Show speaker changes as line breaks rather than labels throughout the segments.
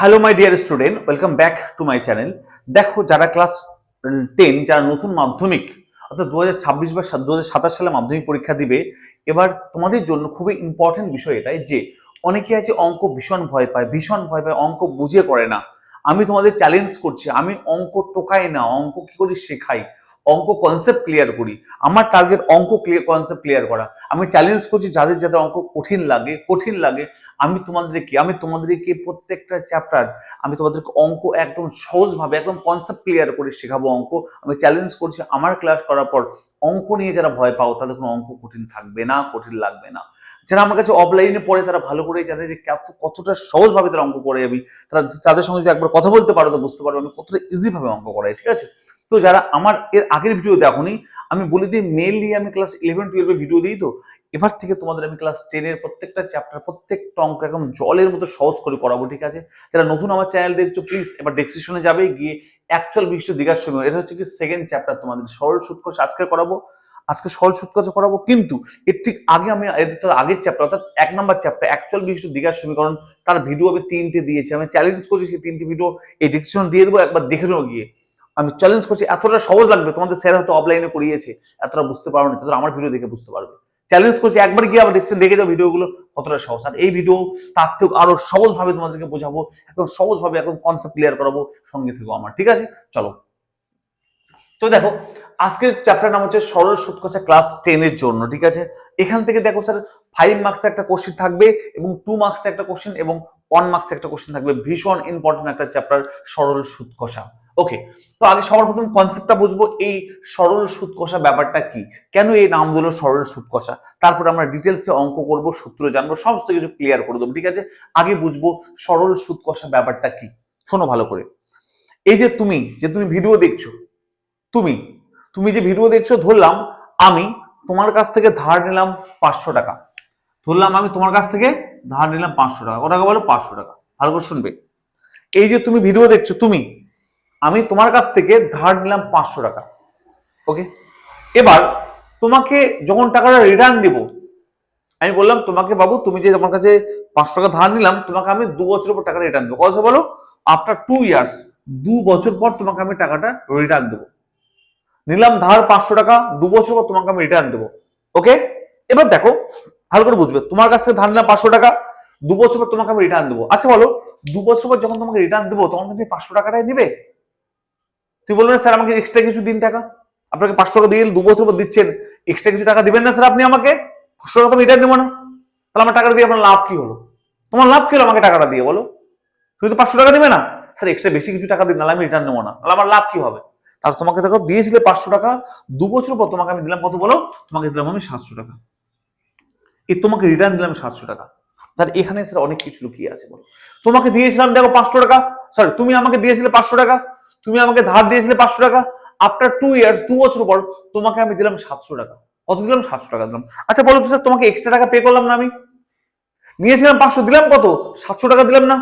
Hello my dear student, welcome back to my channel. দেখো, যারা class 10, যারা নতুন মাধ্যমিক অর্থাৎ 2026 বা 2027 সালে মাধ্যমিক পরীক্ষা দিবে, এবার তোমাদের জন্য খুবই ইম্পর্টেন্ট বিষয় এটাই যে অনেকে আছে অঙ্ক ভীষণ ভয় পায়, অঙ্ক বুঝে করে না। আমি তোমাদের চ্যালেঞ্জ করছি, আমি অঙ্ক টোকাই না, অঙ্ক কি করি শেখাই, অঙ্ক কনসেপ্ট ক্লিয়ার করি। আমার টার্গেট অঙ্ক কনসেপ্ট ক্লিয়ার করা। আমি চ্যালেঞ্জ করছি যাদের যাদের অঙ্ক কঠিন লাগে আমি তোমাদেরকে প্রত্যেকটা চ্যাপ্টার আমি তোমাদেরকে অঙ্ক একদম সহজভাবে একদম কনসেপ্ট ক্লিয়ার করে শেখাবো অঙ্ক। আমি চ্যালেঞ্জ করছি আমার ক্লাস করার পর অঙ্ক নিয়ে যারা ভয় পাও তাদের কোনো অঙ্ক কঠিন থাকবে না, কঠিন লাগবে না। যারা আমার কাছে অফলাইনে পড়ে তারা ভালো করেই জানে যে কতটা সহজভাবে তারা অঙ্ক করে যাবি। তাদের সঙ্গে যদি একবার কথা বলতে পারো তো বুঝতে পারবে আমি কতটা ইজি ভাবে অঙ্ক করাই, ঠিক আছে? তো যারা আমার এর আগের ভিডিও দেখোনি, আমি বলে দিই মেইনলি আমি ক্লাস 11-12 ভিডিও দিই। তো এবার থেকে তোমাদের আমি ক্লাস 10 প্রত্যেকটা চ্যাপ্টার প্রত্যেকটা অঙ্ক একদম জলের মতো সহজ করে করাবো, ঠিক আছে? যারা নতুন আমার চ্যানেল দেখছো প্লিজ এবার ডেসক্রিপশনে যাবে, গিয়ে অ্যাকচুয়াল বিশিষ্ট দ্বিঘাত সমীকরণ, এটা হচ্ছে কি সেকেন্ড চ্যাপ্টার, তোমাদের সরল সূত্র আজকে করাবো। আজকে সরল সূত্র করাবো, কিন্তু এর ঠিক আগে আমি আগের চ্যাপ্টার অর্থাৎ 1 নম্বর চ্যাপ্টার অ্যাকচুয়াল বিশিষ্ট দ্বিঘাত সমীকরণ, তার ভিডিও আমি 3টে দিয়েছি। আমি চ্যালেঞ্জ করছি সেই 3টে ভিডিও এই ডেসক্রিপশন দিয়ে দেবো, একবার দেখে নেবো গিয়ে। আমি চ্যালেঞ্জ করছি এতটা সহজ লাগবে, তোমাদের স্যার হয়তো অফলাইনে করিয়েছে, এতটা বুঝতে পারো না, ততটা আমার ভিডিও দেখে বুঝতে পারবে। চ্যালেঞ্জ করছি একবার গিয়ে আবার ডেসক্রিপশন দেখে যাও ভিডিওগুলো কতটা সহজ। আর এই ভিডিও তার থেকে আরো সহজভাবে তোমাদেরকে বোঝাবো, একদম সহজভাবে একদম কনসেপ্ট ক্লিয়ার করাবো, সঙ্গে থেকো আমার, ঠিক আছে? চলো। তো দেখো, আজকের চ্যাপ্টার নাম হচ্ছে সরল সূত্র ক্লাস 10 এর জন্য, ঠিক আছে? এখান থেকে দেখো স্যার 5 মার্কস একটা কোশ্চেন থাকবে এবং 2 মার্কস একটা কোশ্চেন এবং 1 মার্কস একটা কোশ্চেন থাকবে। ভীষণ ইম্পর্টেন্ট একটা চ্যাপ্টার সরল সুদ কষা। ওকে, তো আগে সবার প্রথম কনসেপ্টটা বুঝবো, এই সরল সুদ কষা ব্যাপারটা কি, কেন এই নাম দিলো সরল সুদ কষা। তারপর আমরা ডিটেলসে অঙ্ক করব, সূত্র জানবো, সমস্ত কিছু ক্লিয়ার করে দেবো, ঠিক আছে? আগে বুঝবো সরল সুদ কষা ব্যাপারটা কি। শোনো ভালো করে। এই যে তুমি ভিডিও দেখছো, তুমি তুমি যে ভিডিও দেখছো, ধরলাম আমি তোমার কাছ থেকে ধার নিলাম 500 টাকা। ধরলাম আমি তোমার কাছ থেকে ধার নিলাম 500 টাকা। কত টাকা বলো? 500 টাকা। ভালো করে শুনবে। এই যে তুমি ভিডিও দেখছো, আমি তোমার কাছ থেকে ধার নিলাম 500 টাকা। ওকে, এবার তোমাকে যখন টাকাটা রিটার্ন দিব, আমি বললাম তোমাকে, বাবু তুমি যে আমার কাছে 500 টাকা ধার নিলাম, তোমাকে আমি 2 বছর পর টাকা রিটার্ন দেবো। কত বলো? আফটার 2 ইয়ার্স, 2 বছর পর তোমাকে আমি টাকাটা রিটার্ন দেবো। নিলাম ধার 500 টাকা, 2 বছর পর তোমাকে আমি রিটার্ন দেবো। ওকে, এবার দেখো ভালো করে বুঝবে, তোমার কাছ থেকে ধার নিলাম 500 টাকা, 2 বছর পর তোমাকে আমি রিটার্ন দেবো। আচ্ছা বলো, 2 বছর পর যখন তোমাকে রিটার্ন দেবো তখন তুমি 500 টাকাটাই দিবে? তুই বলবেন স্যার আমাকে এক্সট্রা কিছু দিন টাকা, আপনাকে 500 টাকা দিয়ে 2 বছর পর দিচ্ছেন, এক্সট্রা কিছু টাকা দিবেন না স্যার আপনি আমাকে? 500 টাকা তো রিটার্ন দেবো না, তাহলে আমার টাকাটা দিয়ে আপনার লাভ কি হলো? তোমার লাভ কি হলো আমাকে টাকাটা দিয়ে বলো? তুমি তো 500 টাকা দিবে না, স্যার এক্সট্রা বেশি কিছু টাকা দিন, নাহলে আমি রিটার্ন নেবো না, তাহলে আমার লাভ কি হবে? তাহলে তোমাকে দেখো দিয়েছিলে 500 টাকা, 2 বছর পর তোমাকে আমি দিলাম কত বলো? তোমাকে দিলাম আমি 700 টাকা। এই তোমাকে রিটার্ন দিলাম 700 টাকা। তাহলে এখানে স্যার অনেক কিছু লুকিয়ে আছে বলো। তোমাকে দিয়েছিলাম দেখো 500 টাকা, সরি তুমি আমাকে দিয়েছিলে 500 টাকা, তুমি আমাকে ধার দিয়েছিলে 500 টাকা। আফটার 2 ইয়ার্স, 2 বছর পর তোমাকে আমি দিলাম 700 টাকা। কত দিলাম? 700 টাকা দিলাম। আচ্ছা বলো তো স্যার, তোমাকে এক্সট্রা টাকা পে করলাম না? আমি নিয়েছিলাম 500, দিলাম কত? 700 টাকা দিলাম না?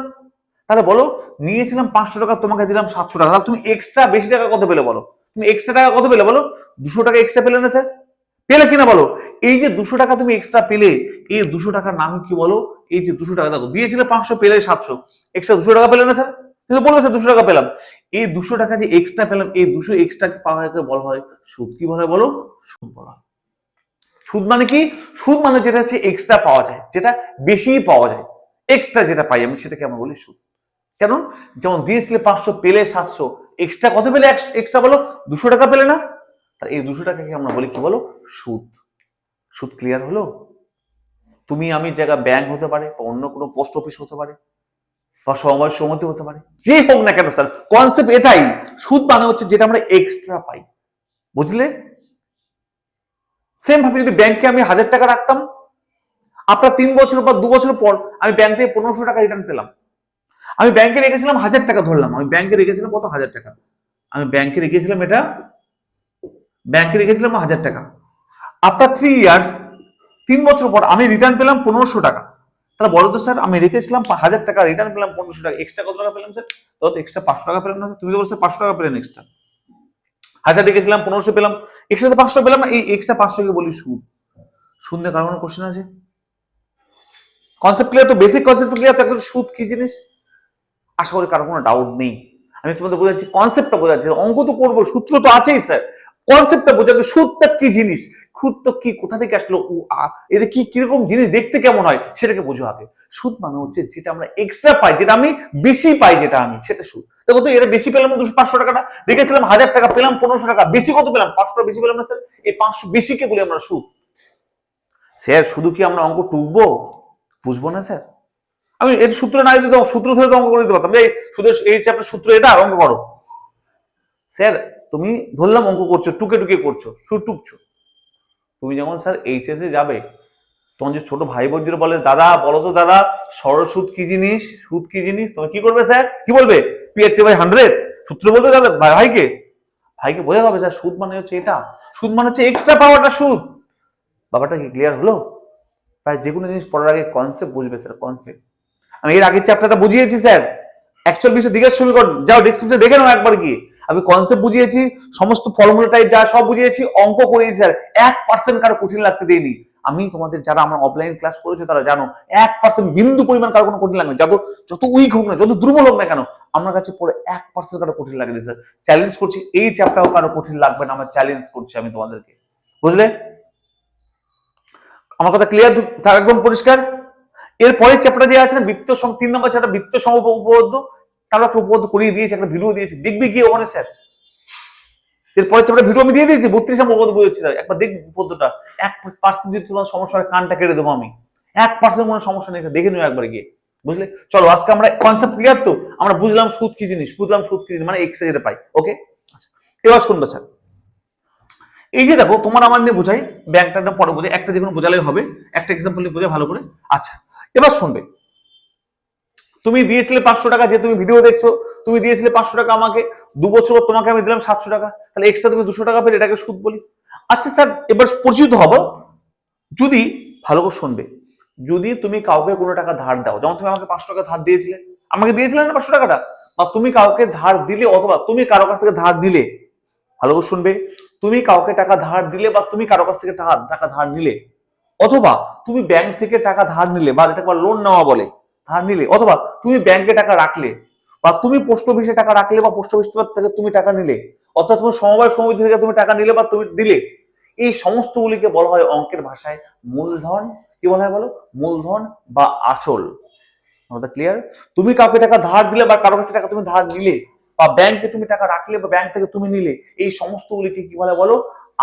তাহলে বলো, নিয়েছিলাম 500 টাকা, তোমাকে দিলাম 700 টাকা, তাহলে তুমি এক্সট্রা বেশি টাকা কত পেলে বলো? তুমি এক্সট্রা টাকা কত পেলে বলো? 200 টাকা এক্সট্রা পেলে না স্যার? পেলে কিনা বলো? এই যে 200 টাকা তুমি এক্সট্রা পেলে, এই 200 টাকার নাম কি বলো? এই যে 200 টাকা দেখো দিয়েছিলে 500, পেলে 700, এক্সট্রা 200 টাকা পেলে না স্যার? কিন্তু বলবে স্যার 200 টাকা পেলাম। এই 200 টাকা যে এক্সট্রা পেলাম, এই 200 এক্সট্রা পাওয়া বলা হয় সুদ। কি বলা হয় বলো? সুদ বলা হয়। সুদ মানে কি? সুদ মানে যেটা হচ্ছে এক্সট্রা পাওয়া যায়, যেটা বেশি পাওয়া যায়, এক্সট্রা যেটা পাই আমি সেটাকে আমরা বলি সুদ। কেন? যেমন দিয়েছিলে 500, পেলে 700, এক্সট্রা কত পেলে? এক্সট্রা বলো 200 টাকা পেলে না? তাহলে এই 200 টাকাকে আমরা বলি কি বলো? সুদ। সুদ ক্লিয়ার হলো? তুমি আমি জায়গা ব্যাংক হতে পারে, বা অন্য কোনো পোস্ট অফিস হতে পারে, বা সমবায় সমিতি হতে পারে, যে হোক না কেন স্যার, কনসেপ্ট এটাই। সুদ মানে হচ্ছে যেটা আমরা এক্সট্রা পাই, বুঝলে? সেম ভাবে যদি ব্যাংকে আমি 1000 টাকা রাখতাম, আপনার 3 বছর পর, 2 বছর পর আমি ব্যাংক থেকে 1500 টাকা রিটার্ন পেলাম। আমি ব্যাংকে রেখেছিলাম 1000 টাকা, ধরলাম আমি ব্যাংকে রেখেছিলাম কত? 1000 টাকা। আমি ব্যাংকে রেখেছিলাম এটা, ব্যাংকে রেখেছিলাম 1000 টাকা। আফটার 3 ইয়ার্স, 3 বছর পর আমি রিটার্ন পেলাম 1500 টাকা। তাহলে বলো তো স্যার, আমি রেখেছিলাম 1000 টাকা, রিটার্ন পেলাম 1500 টাকা, এক্সট্রা কত টাকা পেলাম স্যার? তত এক্সট্রা 500 টাকা পেলাম না? তুমি তো বলছো 500 টাকা পেলেন এক্সট্রা। 1000 রেখেছিলাম 1500 পেলাম, এক্সট্রা তো 500 পেলাম না? এই এক্সট্রা 500 কে বলি সুদ। সুদ নিয়ে কারো কোনো কোশ্চেন আছে? কনসেপ্ট ক্লিয়ার তো? বেসিক কনসেপ্ট ক্লিয়ার তো একদম। সুদ কি জিনিস? আশা করি কারো কোনো ডাউট নেই। আমি তোমাদের বোঝাচ্ছি, কনসেপ্টটা বোঝাচ্ছি। অঙ্ক তো করবো, সূত্র তো আছেই স্যার, কনসেপ্টটা বোঝাবে। সুদটা কি জিনিস, সুদ তো কি, কোথা থেকে আসলো, এটা কি কিরকম জিনিস, দেখতে কেমন হয়, সেটাকে বোঝো আগে। সুদ মানে হচ্ছে যেটা আমরা এক্সট্রা পাই, যেটা আমি বেশি পাই, যেটা আমি, সেটা সুদ। দেখো তো, এটা বেশি পেলাম 500 টাকাটা, রেখেছিলাম 1000 টাকা, পেলাম 1500 টাকা, বেশি কত পেলাম, 500 টাকা বেশি পেলাম না স্যার? এই 500 বেশিকে বলি আমরা সুদ। স্যার শুধু কি আমরা অঙ্ক টুকবো, বুঝবো না স্যার? আমি এর সূত্র না দিতে, সূত্র ধরে তো অঙ্ক করে দিতে পারতাম, এই শুধু এই চ্যাপ্টার সূত্র এটা, অঙ্ক করো। স্যার তুমি ধরলাম অঙ্ক করছো, টুকে টুকে করছো, সুদ টুকছো। তুমি যখন স্যার এইচএস এ যাবে, তখন যে ছোট ভাই বোনদের বলে, দাদা বলো তো দাদা, সরল সুদ কি জিনিস, সুদ কি জিনিস, তুমি কি করবে স্যার? কি বলবে? P/100 সূত্র বলবে দাদা ভাইকে, ভাইকে বোঝাতে হবে স্যার সুদ মানে হচ্ছে এটা, সুদ মানে হচ্ছে এক্সট্রা পাওয়াটা সুদ। ব্যাপারটা কি ক্লিয়ার হলো? প্রায় যে কোনো জিনিস পড়ার আগে কনসেপ্ট বুঝবে স্যার, কনসেপ্ট। আমি এর আগের চ্যাপ্টারটা বুঝিয়েছি স্যার, 120 দিকের সমীকরণ, যাও ডেসক্রিপশনে দেখে নাও একবার গিয়ে। আমি কনসেপ্ট বুঝিয়েছি, সমস্ত ফর্মুলা টাইপ যা সব বুঝিয়েছি, অঙ্ক করিয়েছি স্যার। 1% কারো কঠিন লাগতে দেয়নি। আমি তোমাদের যারা আমার অফলাইন ক্লাস করেছে তারা জানো, 1% বিন্দু পরিমাণ কারো কোনো কঠিন লাগবে, যত উইক হোক না, যত দুর্বল হোক না কেন, আমার কাছে পড়ে 1% কারো কঠিন লাগবে স্যার। চ্যালেঞ্জ করছি, এই চ্যাপ্টারও কারো কঠিন লাগবে না, আমার চ্যালেঞ্জ করছি আমি তোমাদেরকে, বুঝলে? আমার কথা ক্লিয়ার, একদম পরিষ্কার? এর পরের চ্যাপ্টার যে আছে না, বৃত্ত 3 নম্বর চ্যাপ্টার, বৃত্ত সমউপপাদ্য, তার একটা উপপাদ্য করিয়ে দিয়েছে, একটা ভিডিও দিয়েছি, দেখবি গিয়ে ওখানে স্যার। এর পরের চ্যাপ্টার ভিডিও আমি দিয়ে দিয়েছি, 32 নম্বর উপপাদ্য বুঝেছি, একবার দেখবি উপপাদ্যটা। 1% যদি তোমার সমস্যা হয়, কানটা কেটে দেবো আমি। 1% কোনো সমস্যা নেই, দেখে নিও একবার গিয়ে, বুঝলে? চলো আজকে আমরা কনসেপ্ট ক্লিয়ার তো, আমরা বুঝলাম সুদ কি জিনিস, মানে এক্সট্রা যেটা পাই। ওকে, এবার শুনবে স্যার, এই যে দেখো, তোমার আমার নিয়ে বোঝাই, ব্যাংকটা পরে বোঝাই, একটা যে কোনো বোঝালেই হবে, একটা এক্সাম্পল নিয়ে বোঝাই ভালো করে। আচ্ছা, এবার শুনবে, তুমি দিয়েছিলে 500 টাকা, যে তুমি ভিডিও দেখছো, তুমি দিয়েছিলে 500 টাকা আমাকে, 2 বছর পর তোমাকে আমি দিলাম 700 টাকা, তাহলে এক্সট্রা তুমি 200 টাকা পেলে, এটাকে সুদ বলি। আচ্ছা স্যার, এবার পরিচিত হবো, যদি ভালো করে শুনবে, যদি তুমি কাউকে কোনো টাকা ধার দাও, যেমন তুমি আমাকে 500 টাকা ধার দিয়েছিলে, আমাকে দিয়েছিলে না 500 টাকাটা, বা তুমি কাউকে ধার দিলে, অথবা তুমি কারো কাছ থেকে ধার দিলে, ভালো করে শুনবে, তুমি কাউকে টাকা ধার দিলে, বা তুমি কারো কাছ থেকে টাকা ধার নিলে, অথবা তুমি ব্যাংক থেকে টাকা ধার নিলে, বা এটাকে লোন নেওয়া বলে, ধার নিলে, অথবা তুমি ব্যাংকে টাকা রাখলে, বা তুমি পোস্ট অফিসে টাকা রাখলে, বা পোস্ট অফিস থেকে তুমি টাকা নিলে, অর্থাৎ তুমি সমবায় সমিতি থেকে তুমি টাকা নিলে বা তুমি দিলে, এই সমস্তগুলিকে বলা হয় অঙ্কের ভাষায় মূলধন। কি বলা হয় বলো? মূলধন বা আসল। ক্লিয়ার? তুমি কাউকে টাকা ধার দিলে, বা কারো কাছে টাকা তুমি ধার নিলে, বা ব্যাংকে তুমি টাকা রাখলে, বা ব্যাংক থেকে তুমি নিলে, এই সমস্তগুলিকে কি বলা হয় বলো?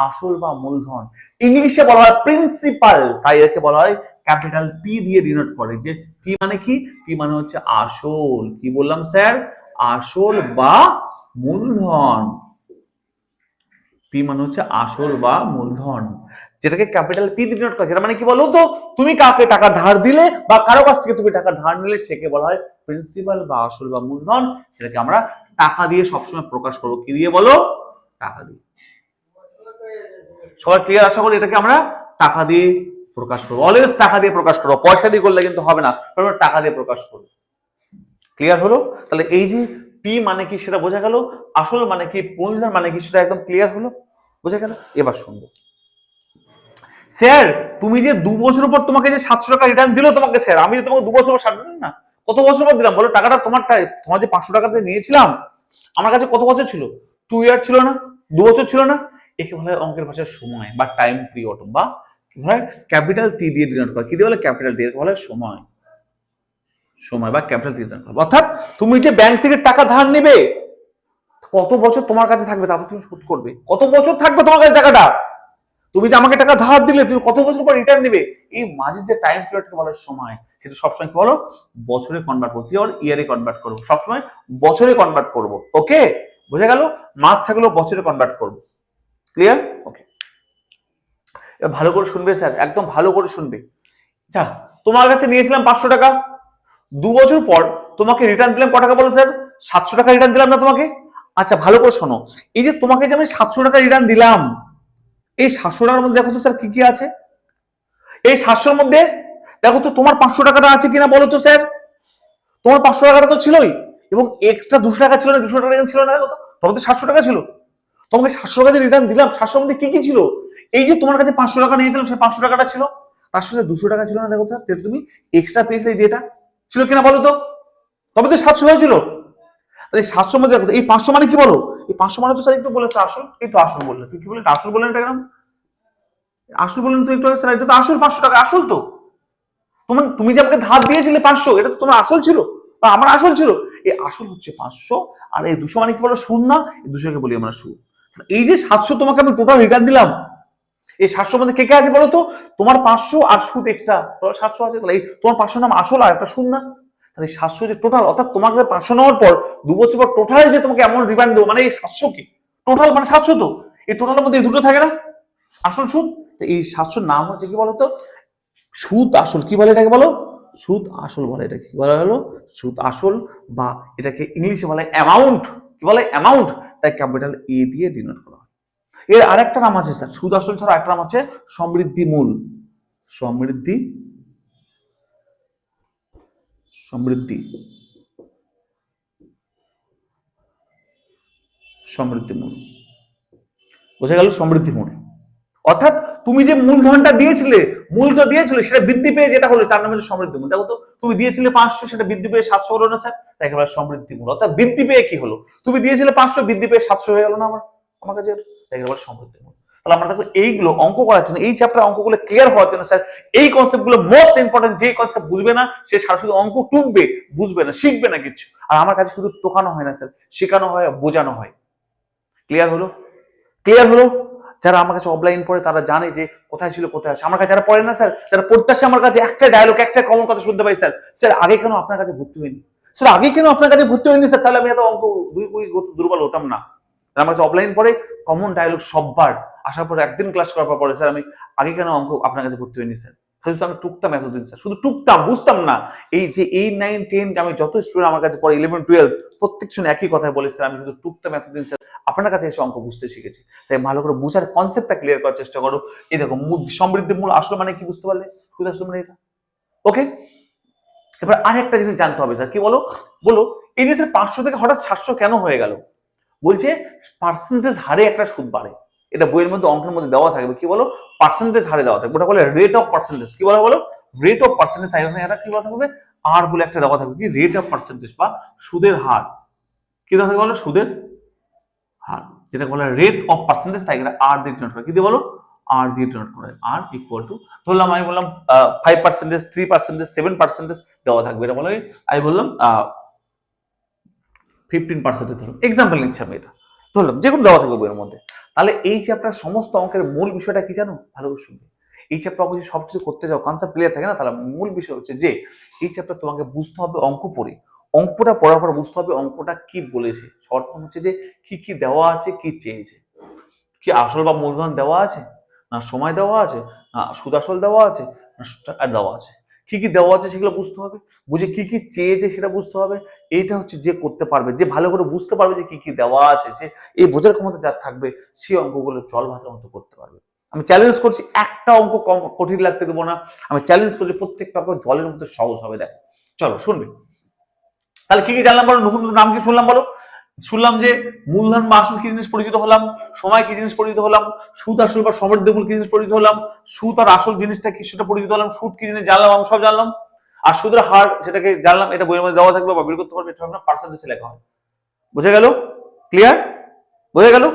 আসল বা মূলধন। ইংলিশে বলা হয় প্রিন্সিপাল, তাই একে বলা হয় ক্যাপিটাল পি দিয়ে ডিনোট করে। যে পি মানে কি? পি মানে হচ্ছে আসল। কি বললাম স্যার? আসল বা মূলধন। পি মানে হচ্ছে আসল বা মূলধন, যেটাকে ক্যাপিটাল পি দিয়ে ডিনোট করে। যেটা মানে কি বলো তো? তুমি কাউকে টাকা ধার দিলে, বা কারো কাছ থেকে তুমি টাকা ধার নিলে, সেকে বলা হয় প্রিন্সিপাল বা আসল বা মূলধন। সেটাকে আমরা টাকা দিয়ে সবসময় প্রকাশ করবো। কি দিয়ে বলো? টাকা দিয়ে। সবাই ক্লিয়ার আশা করি? এটাকে আমরা টাকা দিয়ে প্রকাশ করবো, অলওয়েজ টাকা দিয়ে প্রকাশ করবো, পয়সা দিয়ে করলে কিন্তু হবে না, টাকা দিয়ে প্রকাশ করবো। ক্লিয়ার হলো? তাহলে এই যে পি মানে কি সেটা বোঝা গেল, আসল মানে কি, মূলধন মানে কি সেটা একদম ক্লিয়ার হলো, বোঝা গেল? এবার শুনবো, স্যার তুমি যে 2 বছর পর তোমাকে যে 700 টাকা রিটার্ন দিল তোমাকে, স্যার আমি যে তোমাকে 2 বছর পর 700 না, কত বছর পর দিলাম বলো? টাকাটা তোমার যে 500 টাকাতে নিয়েছিলাম, আমার কাছে কত বছর ছিল? 2 ইয়ার ছিল না? 2 বছর ছিল না? একে বলা হয় অঙ্কের ভাষায় সময় বা টাইম পিরিয়ড, বা কি বলা হয়? ক্যাপিটাল টি দিয়ে ডিনোট করে। কি দিয়ে বলে? ক্যাপিটাল টি, বলা হয় সময়। সময় বা ক্যাপিটাল টি ডিনোট করে। অর্থাৎ তুমি যে ব্যাংক থেকে টাকা ধার নেবে, কত বছর তোমার কাছে থাকবে, তারপর তুমি শোধ করবে, কত বছর থাকবে তোমার কাছে টাকাটা। তুমি যে আমাকে টাকা ধার দিলে, তুমি কত বছর পর রিটার্ন নেবে, এই মাঝের যে টাইম পিরিয়ডকে বলা হয় সময়, সেটা সবসময় কি বলো? বছরে কনভার্ট করবো। কি বলো? ইয়ারে কনভার্ট করবো, সবসময় বছরে কনভার্ট করবো। ওকে, বুঝে গেল? মাস থাকলেও বছরে কনভার্ট করবো। ক্লিয়ার? ওকে, এবার ভালো করে শুনবে স্যার, একদম ভালো করে শুনবে। আচ্ছা, তোমার কাছে নিয়েছিলাম 500 টাকা, 2 বছর পর তোমাকে রিটার্ন দিলাম কত টাকা বলো স্যার? 700 টাকা রিটার্ন দিলাম না তোমাকে? আচ্ছা ভালো করে শোনো, এই যে তোমাকে যে আমি 700 টাকা রিটার্ন দিলাম, এই 700 টাকার মধ্যে দেখো তো স্যার কি কি আছে। এই 700-র মধ্যে দেখো তো তোমার 500 টাকাটা আছে কিনা বলো তো স্যার? তোমার 500 টাকাটা তো ছিলই, এবং এক্সট্রা 200 টাকা ছিল না, 200 টাকা ছিল না, দেখো তো তবে তো 700 টাকা ছিল। তোমাকে 700 টাকা রিটার্ন দিলাম, 700-র মধ্যে কি কি ছিল? এই যে তোমার কাছে 500 টাকা নিয়েছিলাম, সেই 500 টাকাটা ছিল, তার সাথে 200 টাকা ছিল না, দেখো স্যার, যেটা তুমি এক্সট্রা পেয়েছিলে, যেটা ছিল কিনা বলো তো? তবে তো 700 হয়েছিল। তাহলে 700 মধ্যে এই 500 মানে কি বলো? এই 500 মানে তো স্যার একটু বলেছে আসল, এই তো আসল বললে, তুই কি বললি আসল বললেন এটা কেন? আসল বললেন তো একটু স্যার, এটা তো আসল 500 টাকা আসল তো। তোমার তুমি যে আমাকে ধার দিয়েছিলে 500, এটা তো তোমার আসল ছিল বা আমার আসল ছিল। এই আসল হচ্ছে 500, আর এই 200 মানে কি বলো সুদ না? এই 200 কে বলি আমরা সুদ। এই যে 700 তোমাকে আমি টোটাল রিটার্ন দিলাম, এই 700 মধ্যে কে কে আছে বলো তো? তোমার 500 আর সুদ একটা, তোমার 700 আছে, তাহলে এই তোমার 500 নাম আসল আর একটা সুদ না? তাহলে 700 যে টোটাল, অর্থাৎ তোমাকে 500 নেওয়ার পর 2 বছর পর টোটাল যে তোমাকে অ্যামাউন্ট রিটার্ন দেবো, মানে এই 700 কি টোটাল মানে 700, তো এই টোটালের মধ্যে এই দুটো থাকে না, আসল সুদ। তো এই 700 নাম হচ্ছে কি বলতো? সুদ আসল। কি বলে এটাকে বলো? সুদ আসল বলে। এটা কি বলা হলো? সুদ আসল, বা এটাকে ইংলিশে বলে অ্যামাউন্ট। কি বলে? অ্যামাউন্ট। তাই ক্যাপিটাল এ দিয়ে ডিনোট করা হয়। এর আরেকটা নাম আছে স্যার, সুদ আসল ছাড়া একটা নাম আছে সমৃদ্ধি মূল। সমৃদ্ধি, সমৃদ্ধি, সমৃদ্ধি মূল। বোঝা গেল? সমৃদ্ধি মূল অর্থাৎ তুমি যে মূলধনটা দিয়েছিলে, মূলটা দিয়েছিলে, সেটা বৃদ্ধি পেয়ে যেটা হলো তার নাম হচ্ছে সমৃদ্ধি মূল। দেখো তো, তুমি দিয়েছিলে 500, সেটা বৃদ্ধি পেয়ে 700 হলো না স্যার? তাই একেবারে সমৃদ্ধি মূল। অর্থাৎ বৃদ্ধি পেয়ে কি হলো? তুমি দিয়েছিলে 500, বৃদ্ধি পেয়ে 700 হয়ে গেল না আমার কাছে? তাই একেবারে সমৃদ্ধি মূল। তাহলে আমরা দেখো এইগুলো অঙ্ক করার জন্য, এই চ্যাপ্টার অঙ্কগুলো ক্লিয়ার হওয়ার জন্য স্যার এই কনসেপ্টগুলো মোস্ট ইম্পর্টেন্ট। যে কনসেপ্ট বুঝবে না সে শুধু অঙ্ক টুকবে, বুঝবে না, শিখবে না কিছু। আর আমার কাছে শুধু টোকানো হয় না স্যার, শেখানো হয়, বোঝানো হয়। ক্লিয়ার হলো? ক্লিয়ার হলো? যারা আমার কাছে অফলাইন পড়ে তারা জানে যে কোথায় ছিল কোথায় আছে। আমার কাছে যারা পড়ে না স্যার, যারা পড়তে আসে আমার কাছে, একটা ডায়লগ, একটা কমন কথা শুনতে পাই, স্যার স্যার আগে কেন আপনার কাছে ভর্তি হয়নি? স্যার আগে কেন আপনার কাছে ভর্তি হয়নি স্যার? তাহলে আমি এত অঙ্ক দুর্বল হতাম না। আমার কাছে অফলাইন পড়ে কমন ডায়লগ সববার আসার পর একদিন ক্লাস করার পরে, স্যার আমি আগে কেন অঙ্ক আপনার কাছে ভর্তি হয়নি স্যার? শুধু আমি টুকতাম এতদিন স্যার, শুধু টুকতাম, বুঝতাম না। এই যে 8, 9, 10 আমি যত স্টুডেন্ট আমার কাছে পড়ে 11, 12 প্রত্যেক সময় একই কথা বলে, স্যার আমি শুধু টুকতাম এতদিন স্যার, আপনার কাছে এসে অঙ্ক বুঝতে শিখেছি। তাই ভালো করে বুঝার কনসেপ্টটা ক্লিয়ার করার চেষ্টা করো। এই দেখো সমৃদ্ধির মূল আসল মানে কি বুঝতে পারলে? সুদ আসল মানে এটা। ওকে, এবার আরেকটা জিনিস জানতে হবে স্যার, কি বলো? বলো এই যে স্যার 500 থেকে হঠাৎ 700 কেন হয়ে গেল? বলছে পার্সেন্টেজ হারে একটা সুদ বাড়ে। এটা বইয়ের মধ্যে অঙ্কের মধ্যে দেওয়া থাকবে। কি বলো? পার্সেন্টেজ হারে দেওয়া থাকবে, ওটা বলে রেট অফ পার্সেন্টেজ। কি বলো? বলো রেট অফ পার্সেন্টেজ। তাই জন্য এটা কি বলা থাকবে? আর বলে একটা দেওয়া থাকবে, কি রেট অফ পার্সেন্টেজ বা সুদের হার। কি দেওয়া থাকবে বলো? সুদের হার, যেটা বলে রেট অফ পার্সেন্টেজ, তাই এটা আর দিয়ে ডিনোট করে। কি দিয়ে বলো? আর দিয়ে ডিনোট করে। আর ইকুয়াল টু, ধরলাম আমি বললাম 5%, 3%, 7% দেওয়া থাকবে। এটা বলে আমি বললাম 15% ধরুন, এক্সাম্পল নিচ্ছি আমি, এটা ধরলাম, যে কোনো দেওয়া থাকবে বইয়ের মধ্যে। তাহলে এই চ্যাপ্টার সমস্ত অঙ্কের মূল বিষয়টা কি জানো? ভালো করে শুনবে। এই চ্যাপ্টার অবশ্যই সব কিছু করতে যাও, কনসেপ্ট ক্লিয়ার থাকে না, তাহলে মূল বিষয় হচ্ছে যে এই চ্যাপ্টার তোমাকে বুঝতে হবে অঙ্ক পড়ে। অঙ্কটা পড়ার পর বুঝতে হবে অঙ্কটা কি বলেছে। শর্ট ফর্ম হচ্ছে যে কি কি দেওয়া আছে, কি চেয়েছে, কি আসল বা মূলধন দেওয়া আছে, না সময় দেওয়া আছে, না সুদ আসল দেওয়া আছে, না টাকা দেওয়া আছে। কি কি দেওয়া আছে সেগুলো বুঝতে হবে, বুঝে কি কি চেয়েছে সেটা বুঝতে হবে। এইটা হচ্ছে যে করতে পারবে, যে ভালো করে বুঝতে পারবে যে কি কি দেওয়া আছে, যে এই বোঝার ক্ষমতা যার থাকবে, সেই অঙ্কগুলো জল ভাতের মতো করতে পারবে। আমি চ্যালেঞ্জ করছি, একটা অঙ্ক কম কঠিন লাগতে দেবো না। আমি চ্যালেঞ্জ করছি প্রত্যেকটা অঙ্ক জলের মতো সহজ হবে। দেখো চলো শুনবে। তাহলে কি কি জানলাম বলো? নতুন নতুন নাম কি শুনলাম বলো? শুনলাম যে মূলধন বা আসল কি জিনিস পরিচিত হলাম, সময় কি জিনিস পরিচিত হলাম, সুদ আসল বা সমৃদ্ধমূল কি জিনিস পরিচিত হলাম, সুদ আর আসল জিনিসটা কি সেটা পরিচিত হলাম, সুদ কি জিনিস জানলাম, আমি সব জানলাম। আর সুদের হার সেটাকে জানলাম, এটা বইয়ের মধ্যে দেওয়া থাকবে বা বের করতে পারবে, এটা আমরা পার্সেন্টেজে লেখা হয়। বুঝে গেল? ক্লিয়ার? বোঝা গেল?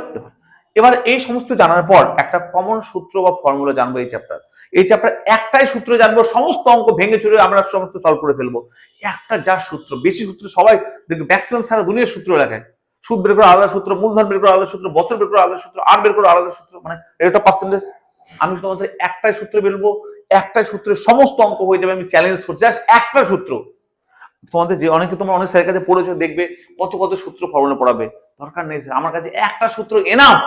এবার এই সমস্ত জানার পর একটা কমন সূত্র বা ফর্মুলা জানবো এই চ্যাপ্টার। এই চ্যাপ্টার একটাই সূত্র জানবো, সমস্ত অঙ্ক ভেঙে চুরে আমরা সমস্ত সলভ করে ফেলবো। একটা যা সূত্র, বেশি সূত্র সবাই দেখবে ম্যাক্সিমাম সারা দুনিয়ার সূত্র লেখায়। সুদ বের করে আলাদা সূত্র, মূলধন বের করে আলাদা সূত্র, বছর বের করে আলাদা সূত্র, আর বের করে আলাদা সূত্র, মানে রেট অফ পার্সেন্টেজ। আমি তোমাদের একটাই সূত্র বেরবো, একটাই সূত্রে সমস্ত অঙ্ক হয়ে যাবে। আমি চ্যালেঞ্জ করছি, জাস্ট একটা সূত্র। তোমাদের যে অনেকে, তোমরা অনেক স্যারের কাছে পড়েছো, দেখবে কত কত সূত্র ফর্মুলা পড়াবে, দরকার নেই। আমার কাছে একটা সূত্র এনাফ।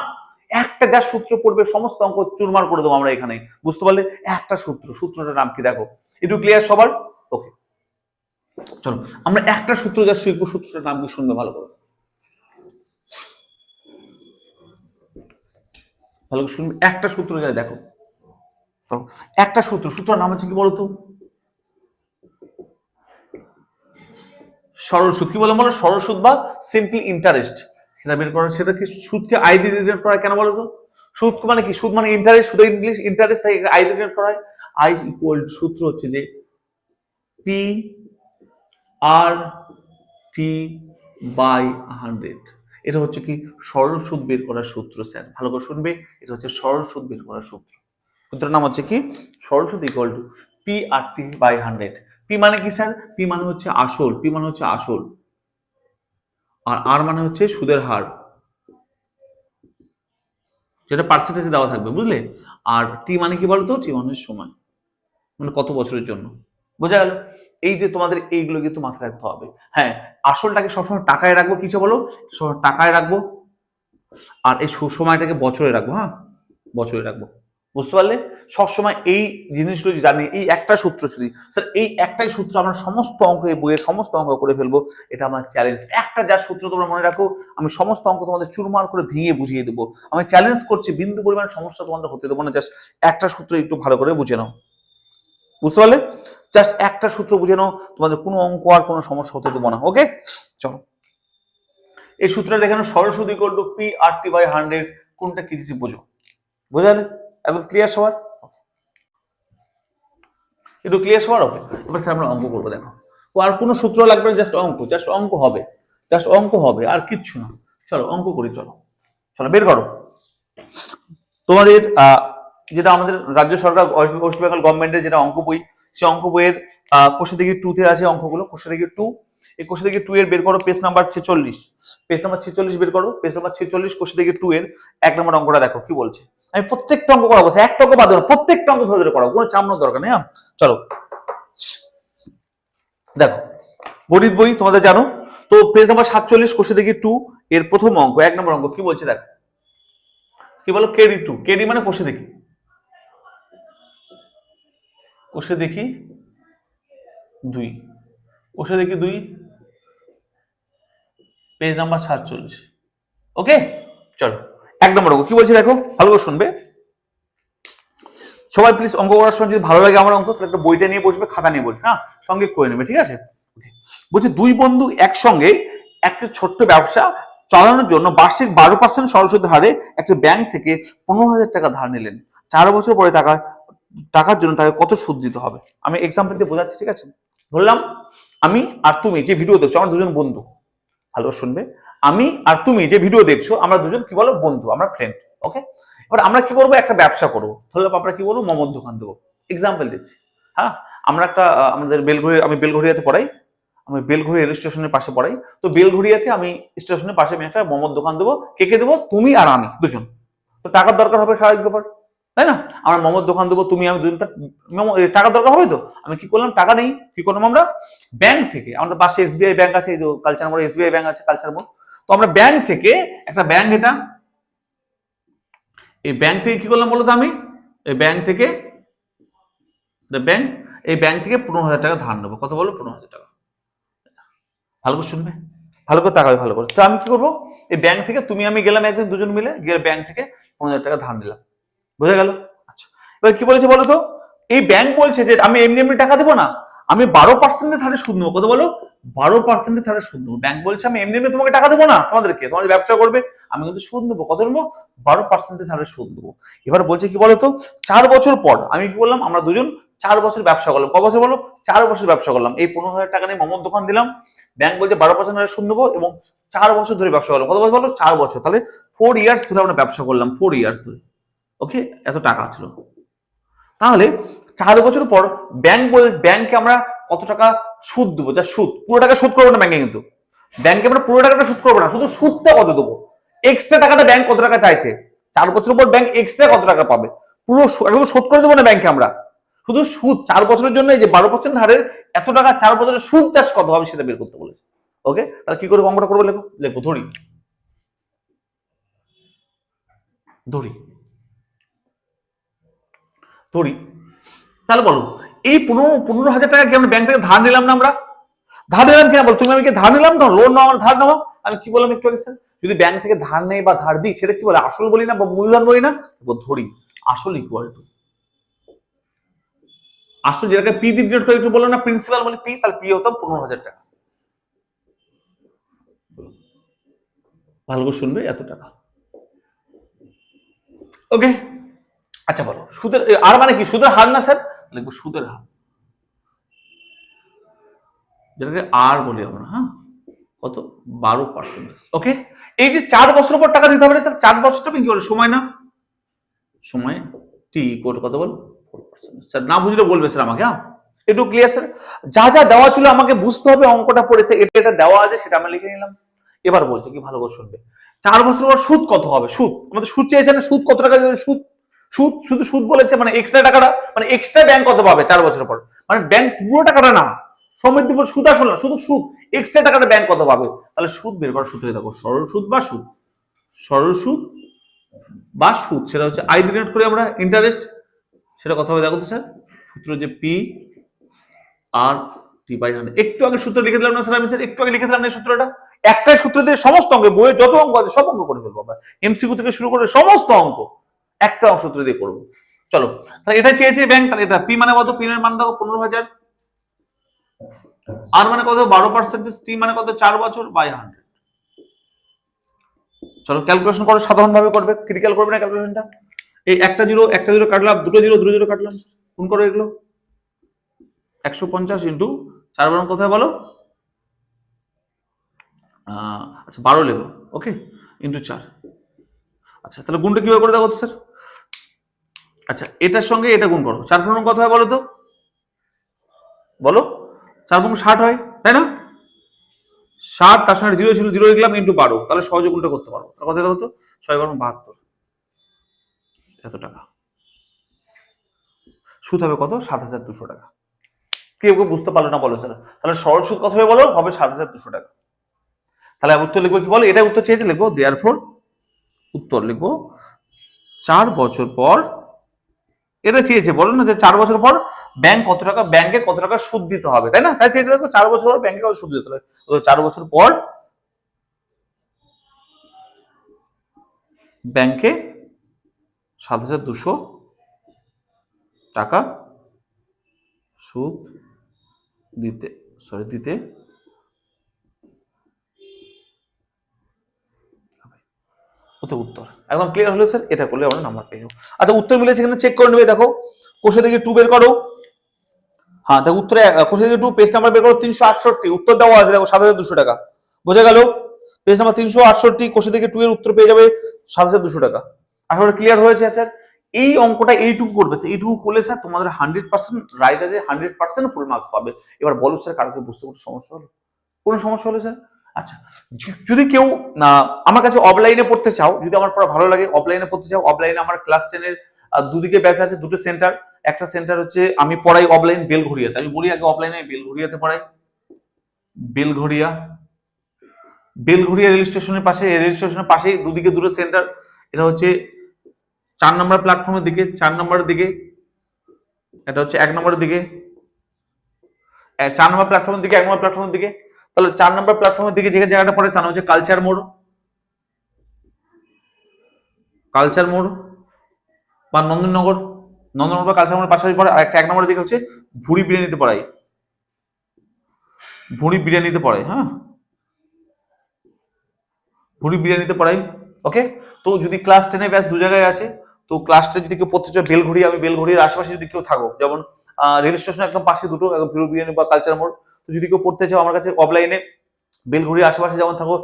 একটা যা সূত্র পড়বে সমস্ত অঙ্ক চুরমার করে দেবো আমরা এখানে। বুঝতে পারলে? একটা সূত্র, সূত্রটার নাম কি দেখো একটু ক্লিয়ার সবার? ওকে, চলো আমরা একটা সূত্র যা শিখবো, সূত্রটার নাম কি শুনবে ভালো করে, ভালো করে শুনবে। একটা সূত্র যা দেখো, তো একটা সূত্র, সূত্রের নাম হচ্ছে কি বলতো? সরল সুদ। কি বলে? বলো সরল সুদ বা সিম্পলি ইন্টারেস্ট। সেটা বের করা, সেটা কি সুদকে আই দিয়ে ডিনোট করা কেন বলো তো? সুদ মানে কি? সুদ মানে ইন্টারেস্ট, সুদের ইংলিশ ইন্টারেস্ট, তাই আই দিয়ে ডিনোট করা হয়। আই ইকুয়াল সূত্র হচ্ছে যে পি আর টি বাই 100। এটা হচ্ছে কি সরল সুদ বের করার সূত্র স্যার, ভালো করে শুনবে। এটা হচ্ছে সরল সুদ বের করার সূত্র। সূত্রের নাম হচ্ছে কি সরল সুদ equal to P R T by 100। P মানে কি স্যার? পি মানে হচ্ছে আসল, পি মানে হচ্ছে আসল, আর আর মানে হচ্ছে সুদের হার, যেটা পার্সেন্টেজে দেওয়া থাকবে, বুঝলে? আর টি মানে কি বলতো? টি মানে সময়, মানে কত বছরের জন্য। বোঝা গেল? এই যে তোমাদের এইগুলো কিন্তু মাথায় রাখতে হবে। হ্যাঁ, আসলটাকে সবসময় টাকায় রাখবো, কিসে বলো? টাকায় রাখবো, আর এই সময়টাকে বছরে রাখবো। হ্যাঁ, বছরে রাখবো। বুঝতে পারলে? সবসময় এই জিনিসগুলো জানি, এই একটা সূত্র শুধু স্যার, এই একটাই সূত্র আমরা সমস্ত অঙ্ক, এই বইয়ের সমস্ত অঙ্ক করে ফেলবো, এটা আমার চ্যালেঞ্জ। একটা যা সূত্র তোমরা মনে রাখো, আমি সমস্ত অঙ্ক তোমাদের চুরমার করে ভেঙে বুঝিয়ে দেবো। আমি চ্যালেঞ্জ করছি, বিন্দু পরিমাণ সমস্যা তোমাদের হতে দেবো না, জাস্ট একটা সূত্র একটু ভালো করে বুঝে নাও। বুঝতে পারলে? জাস্ট একটা সূত্র বুঝে নাও, তোমাদের কোনো অঙ্ক আর কোনো সমস্যা হতে দেবো না। ওকে, চলো এই সূত্রটা দেখে নাও, সরল সুদ equal to P R T by 100। কোনটা কি দিচ্ছি বোঝো? বোঝালে? একদম ক্লিয়ার সবার? একটু ক্লিয়ার সবার? ওকে, এবার স্যার আমরা অঙ্ক করবো। দেখো, ও আর কোনো সূত্র লাগবে না, জাস্ট অঙ্ক, জাস্ট অঙ্ক হবে, জাস্ট অঙ্ক হবে, আর কিচ্ছু না। চলো অঙ্ক করি, চলো চলো বের করো তোমাদের যেটা আমাদের রাজ্য সরকার, ওয়েস্ট বেঙ্গল গভর্নমেন্টের যেটা অঙ্ক বই, সেই অঙ্ক বইয়ের কোশ্চেন দেখি 2 তে আছে অঙ্কগুলো। কোশ্চেন দেখি 2, এই কোশ্চেন দেখি 2 এর বের করো পেজ নাম্বার 46। পেজ নাম্বার 46 বের করো, পেজ নাম্বার 46 কোশ্চেন দেখি 2 এর 1 নম্বর অঙ্কটা দেখো কি বলছে। আমি প্রত্যেকটা অঙ্ক করাবো, একটা অঙ্ক বাদ দেবো না, প্রত্যেকটা অঙ্ক ধরে ধরে করাবো, কোনো চামড়ার দরকার নেই। হ্যাঁ, চলো দেখো, গণিত বই তোমাদের জানো তো, পেজ নাম্বার 47 কোশ্চেন দেখি 2 এর প্রথম অঙ্ক, 1 নম্বর অঙ্ক কি বলছে দেখো। কি বলো? কেডি 2, কেডি মানে কোশ্চেন দেখি, কোষে দেখি 2, কোষে দেখি 2, পেজ নাম্বার 47। ওকে, চলো 1 নম্বর অঙ্ক কি বলছে দেখো, ভালো করে শুনবে সবাই প্লিজ। অঙ্ক করার সময় যদি ভালো লাগে আমার অঙ্ক, তাহলে একটা বইটা নিয়ে বসবে, খাতা নিয়ে বসবে, হ্যাঁ, সঙ্গে করে নেবে, ঠিক আছে? বলছে 2 বন্ধু একসঙ্গে একটা ছোট্ট ব্যবসা চালানোর জন্য বার্ষিক 12% সরল সুদ হারে একটা ব্যাংক থেকে 15,000 টাকা ধার নিলেন। 4 বছর পরে টাকার জন্য তাকে কত সুদ দিতে হবে? আমি এক্সাম্পল দিয়ে বোঝাচ্ছি, ঠিক আছে? ধরলাম আমি আর তুমি যে ভিডিও দেখছো, আমরা দুজন বন্ধু, ভালো শুনবে। আমি আর তুমি যে ভিডিও দেখছো, আমরা দুজন কি বলো? বন্ধু, আমরা ফ্রেন্ড। ওকে, এবার আমরা কি করবো? একটা ব্যবসা করবো। ধরলাম আমরা কি বলবো? মোমোর দোকান দেবো, এক্সাম্পল দিচ্ছি। হ্যাঁ, আমরা একটা আমাদের বেলঘড়ি, আমি বেলঘড়িয়াতে পড়াই, আমি বেলঘড়ি রেল স্টেশনের পাশে পড়াই, তো বেলঘড়িয়াতে আমি স্টেশনের পাশে আমি একটা মোমোর দোকান দেবো। কে কে দেবো? তুমি আর আমি দুজন। তো টাকার দরকার হবে, স্বাভাবিক ব্যাপার, তাই না? আমরা মোমোর দোকান দেবো, তুমি আমি দুজন, টাকার দরকার হবে। তো আমি কি করলাম? টাকা নেই, কি করলাম আমরা? ব্যাংক থেকে, আমাদের পাশে এসবিআই ব্যাংক আছে, এই যে কালচার মোড় এসবিআই ব্যাংক আছে, কালচার মোড়, তো আমরা ব্যাংক থেকে একটা ব্যাংক, এটা এই ব্যাংক থেকে কি করলাম বলো তো? আমি এই ব্যাংক থেকে, ব্যাংক, এই ব্যাংক থেকে 15,000 টাকা ধার নেবো। কত বলো? 15,000 টাকা। ভালো করে শুনবে, ভালো করে তাকাবে, ভালো করে। তো আমি কি করবো? এই ব্যাংক থেকে তুমি আমি গেলাম একদিন, দুজন মিলে গিয়ে ব্যাংক থেকে 15,000 টাকা ধার নিলাম। বোঝা গেল? আচ্ছা, এবার কি বলেছে বলো তো? এই ব্যাংক বলছে যে আমি এমনি এমনি টাকা দেবো না, আমি 12% হারে সুদ নেবো। কত বলো? 12% হারে সুদ নেবো। ব্যাংক বলছে আমি এমনি এমনি তোমাকে টাকা দেবো না, তোমাদেরকে, তোমাদের ব্যবসা করবে, আমি কিন্তু সুদ নেবো। কত নেবো? 12% হারে সুদ নেবো। এবার বলছে কি বলতো? 4 বছর পর আমি কি বললাম? আমরা দুজন 4 বছর ব্যবসা করলাম। ক বছর বলো? 4 বছর ব্যবসা করলাম। এই 15,000 টাকা নিয়ে মোমোর দোকান দিলাম, ব্যাংক বলছে 12% হারে সুদ নেবো, এবং 4 বছর ধরে ব্যবসা করলাম। কত বছর বলো? 4 বছর। তাহলে 4 ইয়ার্স ধরে আমরা ব্যবসা করলাম, 4 ইয়ার্স ধরে। ওকে, এত টাকা ছিল। তাহলে 4 বছর পর ব্যাংকে আমরা কত টাকা সুদ দেবো? যা সুদ, পুরো টাকা সুদ করবো না ব্যাংকে, কিন্তু ব্যাংকে আমরা পুরো টাকাটা সুদ করবো না, শুধু সুদটা কত দেবো, এক্সট্রা টাকাটা ব্যাংক কত টাকা চাইছে। 4 বছর পর ব্যাংক এক্সট্রা কত টাকা পাবে, পুরো একদম শোধ করে দেবো না ব্যাংকে আমরা, শুধু সুদ 4 বছরের জন্য, এই যে 12% হারের এত টাকা 4 বছরের সুদ চাষ কত হবে সেটা বের করতে বলেছে। ওকে, তাহলে কি করে অঙ্কটা করবো? লেখো, লেখো, ধরি ধরি ধরি তাহলে বলো, এই 15,000 টাকা কি আমরা ব্যাংক থেকে ধার নিলাম না? আমরা ধার নিলাম কিনা বল? তুমি আমি কি ধার নিলাম? তো লোন নাও, ধার নেওয়া। আমি কি বললাম একটু আগে স্যার? যদি ব্যাংক থেকে ধার নেই বা ধার দিই, সেটা কি বলে? আসল বলি না বা মূলধন বলি না? ধরি আসল ইকুয়াল টু আসল, যেটাকে পি দিয়ে ডিনোট করে, একটু বললাম না প্রিন্সিপাল বলি পি, তাহলে পি হতো 15,000 টাকা। ভালো করে শুনবে, এত টাকা। ওকে, আচ্ছা বলো সুদের আর মানে কি? সুদের হার না স্যার? লিখবো সুদের হার, যেটাকে আর বলি আমরা। হ্যাঁ, কত 12%। ওকে, এই যে 4 বছর পর টাকা দিতে হবে স্যার, 4 বছরটা কি করে সময় না, সময় টি কোড কত বল 4%। স্যার না বুঝলে বলবে স্যার আমাকে, হ্যাঁ একটু ক্লিয়ার স্যার। যা যা দেওয়া ছিল আমাকে বুঝতে হবে, অঙ্কটা পড়েছে এটা এটা দেওয়া আছে সেটা আমরা লিখে নিলাম। এবার বলছে কি ভালো করে শুনবে, 4 বছর পর সুদ কত হবে, সুদ আমাদের সুদ চেয়েছে না, সুদ কত টাকা দেবে, সুদ সুদ শুধু সুদ বলেছে, মানে এক্সট্রা টাকাটা, মানে এক্সট্রা ব্যাংক কত পাবে 4 বছর পর, মানে ব্যাংক পুরো টাকাটা না, সমৃদ্ধি সুদ আসল না, শুধু সুদ, এক্সট্রা টাকাটা ব্যাংক কত পাবে। তাহলে সুদ বের করার সূত্রে দেখো, সরল সুদ বা সুদ, সরল সুদ বা সুদ, সেটা হচ্ছে আই ডিনোট করি আমরা ইন্টারেস্ট, সেটা কথা হবে দেখো তো স্যার, সূত্র যে পি আর টি বাই 100। একটু আগে সূত্র লিখে দিলাম না স্যার, আমি স্যার একটু আগে লিখে দিলাম না সূত্রটা, একটাই সূত্র দিয়ে সমস্ত অঙ্ক, বইয়ে যত অঙ্ক আছে সব অঙ্ক করে ফেলবো আমরা, এমসিকিউ থেকে শুরু করে সমস্ত অঙ্ক একটা সূত্র দিয়ে করবো। চলো, তাহলে এটা চেয়েছে ব্যাংক, তাহলে এটা পি মানে কত, পি এর মান দেখো 15,000, আর মানে কত 12%, টি মানে কত 4 বছর বাই 100। চলো ক্যালকুলেশন করো, সাধারণ ভাবে করবে, ক্রিটিক্যাল করবে না ক্যালকুলেশনটা। এই একটা জিরো কাটলাম, দুটো জিরো কাটলাম, কোন করো এগুলো, 150 ইন্টু 4 বরং কোথায় বলো, আচ্ছা 12 লেবো, ওকে, ইন্টু 4। আচ্ছা তাহলে গুণটা কিভাবে করে দেখো তো স্যার, আচ্ছা এটার সঙ্গে এটা গুণ করো, 4 পূর্ণ কত হয় বলো তো, বলো 4 পূর্ণ 60 হয় তাই না, 60, তার সঙ্গে জিরো ছিল, জিরো লিখলাম ইন্টু 12, তাহলে সহজে গুণটা করতে পারবো। তার কথা দেখো তো, 6 বারো 72, এত টাকা সুদ হবে কত, 7,200 টাকা। কেউ কেউ বুঝতে পারলো না বলো স্যার, তাহলে সরল সুদ কত হবে বলো, হবে 7,200 টাকা। তাহলে উত্তর লিখবো কি বলো, এটা উত্তর চেয়েছে, লিখবো দেয়ারফর, উত্তর লিখবো 4 বছর পর, এটা চেয়েছে বলো না যে 4 বছর পর ব্যাংক কত টাকা, ব্যাংকে কত টাকা সুদ দিতে হবে তাই না, তাই চেয়েছে দেখো 4 বছর পর ব্যাংকে কত সুদ দিতে হবে, 4 বছর পর ব্যাংকে 7,200 টাকা সুদ দিতে, দিতে উত্তর একদম ক্লিয়ার হলো স্যার, এটা করলে আমরা নাম্বার পেয়ে যাবো। আচ্ছা উত্তর মিলেছে এখানে চেক করে নেবে, দেখো কোষে থেকে 2 বের করো, হ্যাঁ দেখো উত্তরে কোষে থেকে 2 পেজ নাম্বার বের করো 368, উত্তর দেওয়া আছে দেখো 7,200 টাকা, বোঝা গেল, পেজ নাম্বার 368, কোষে থেকে 2 এর উত্তর পেয়ে যাবে 7,200 টাকা। আসলে ক্লিয়ার হয়েছে স্যার, এই অঙ্কটা এইটুকু করবে, এইটুকু করলে স্যার তোমাদের 100% রাইট আছে, 100% ফুল মার্কস পাবে। এবার বলো স্যার কারোকে বুঝতে কোনো সমস্যা হলো, কোনো সমস্যা হলো স্যার? আচ্ছা যদি কেউ আমার কাছে অফলাইনে পড়তে চাও, যদি আমার পড়া ভালো লাগে অফলাইনে পড়তে চাও, অফলাইনে আমার ক্লাস 10 এর দুদিকে ব্যাচ আছে, দুটো সেন্টার, একটা সেন্টার হচ্ছে আমি পড়াই অফলাইন বেলঘড়িয়াতে, আমি বলি আগে অফলাইনে বেলঘড়িয়াতে পড়াই, বেলঘড়িয়া, বেলঘড়িয়া রেল স্টেশনের পাশে, রেল স্টেশনের পাশেই দুদিকে দুটো সেন্টার, এটা হচ্ছে 4 নম্বর প্ল্যাটফর্মের দিকে, 4 নম্বরের দিকে, এটা হচ্ছে 1 নম্বরের দিকে, 4 নম্বর প্ল্যাটফর্মের দিকে, 1 নম্বর প্ল্যাটফর্মের দিকে। তাহলে 4 নম্বর প্ল্যাটফর্মের দিকে যে জায়গাটা পড়ে তার নাম হচ্ছে কালচার মোড়, কালচার মোড় বা নন্দননগর, নন্দননগর বা কালচার মোড়ের পাশাপাশি পড়ে। আর একটা 1 নম্বরের দিকে হচ্ছে ভুড়ি বিরিয়ানিতে পড়াই, ভুড়ি বিরিয়ানিতে পড়াই, হ্যাঁ ভুড়ি বিরিয়ানিতে পড়াই। ওকে, তো যদি ক্লাস 10 এ ব্যাচ দু জায়গায় আছে, তো ক্লাস 10 যদি কেউ পড়তে চায় বেলঘড়িয়া, আমি বেলঘড়িয়ার আশেপাশে যদি কেউ থাকো, যেমন রেল স্টেশন একদম পাশে দুটো, ভুড়ি বিরিয়ানি বা কালচার মোড়, তো যদি কেউ পড়তে চাও আমার কাছে অফলাইনে বেলঘড়ির আশেপাশে যেমন থাকো,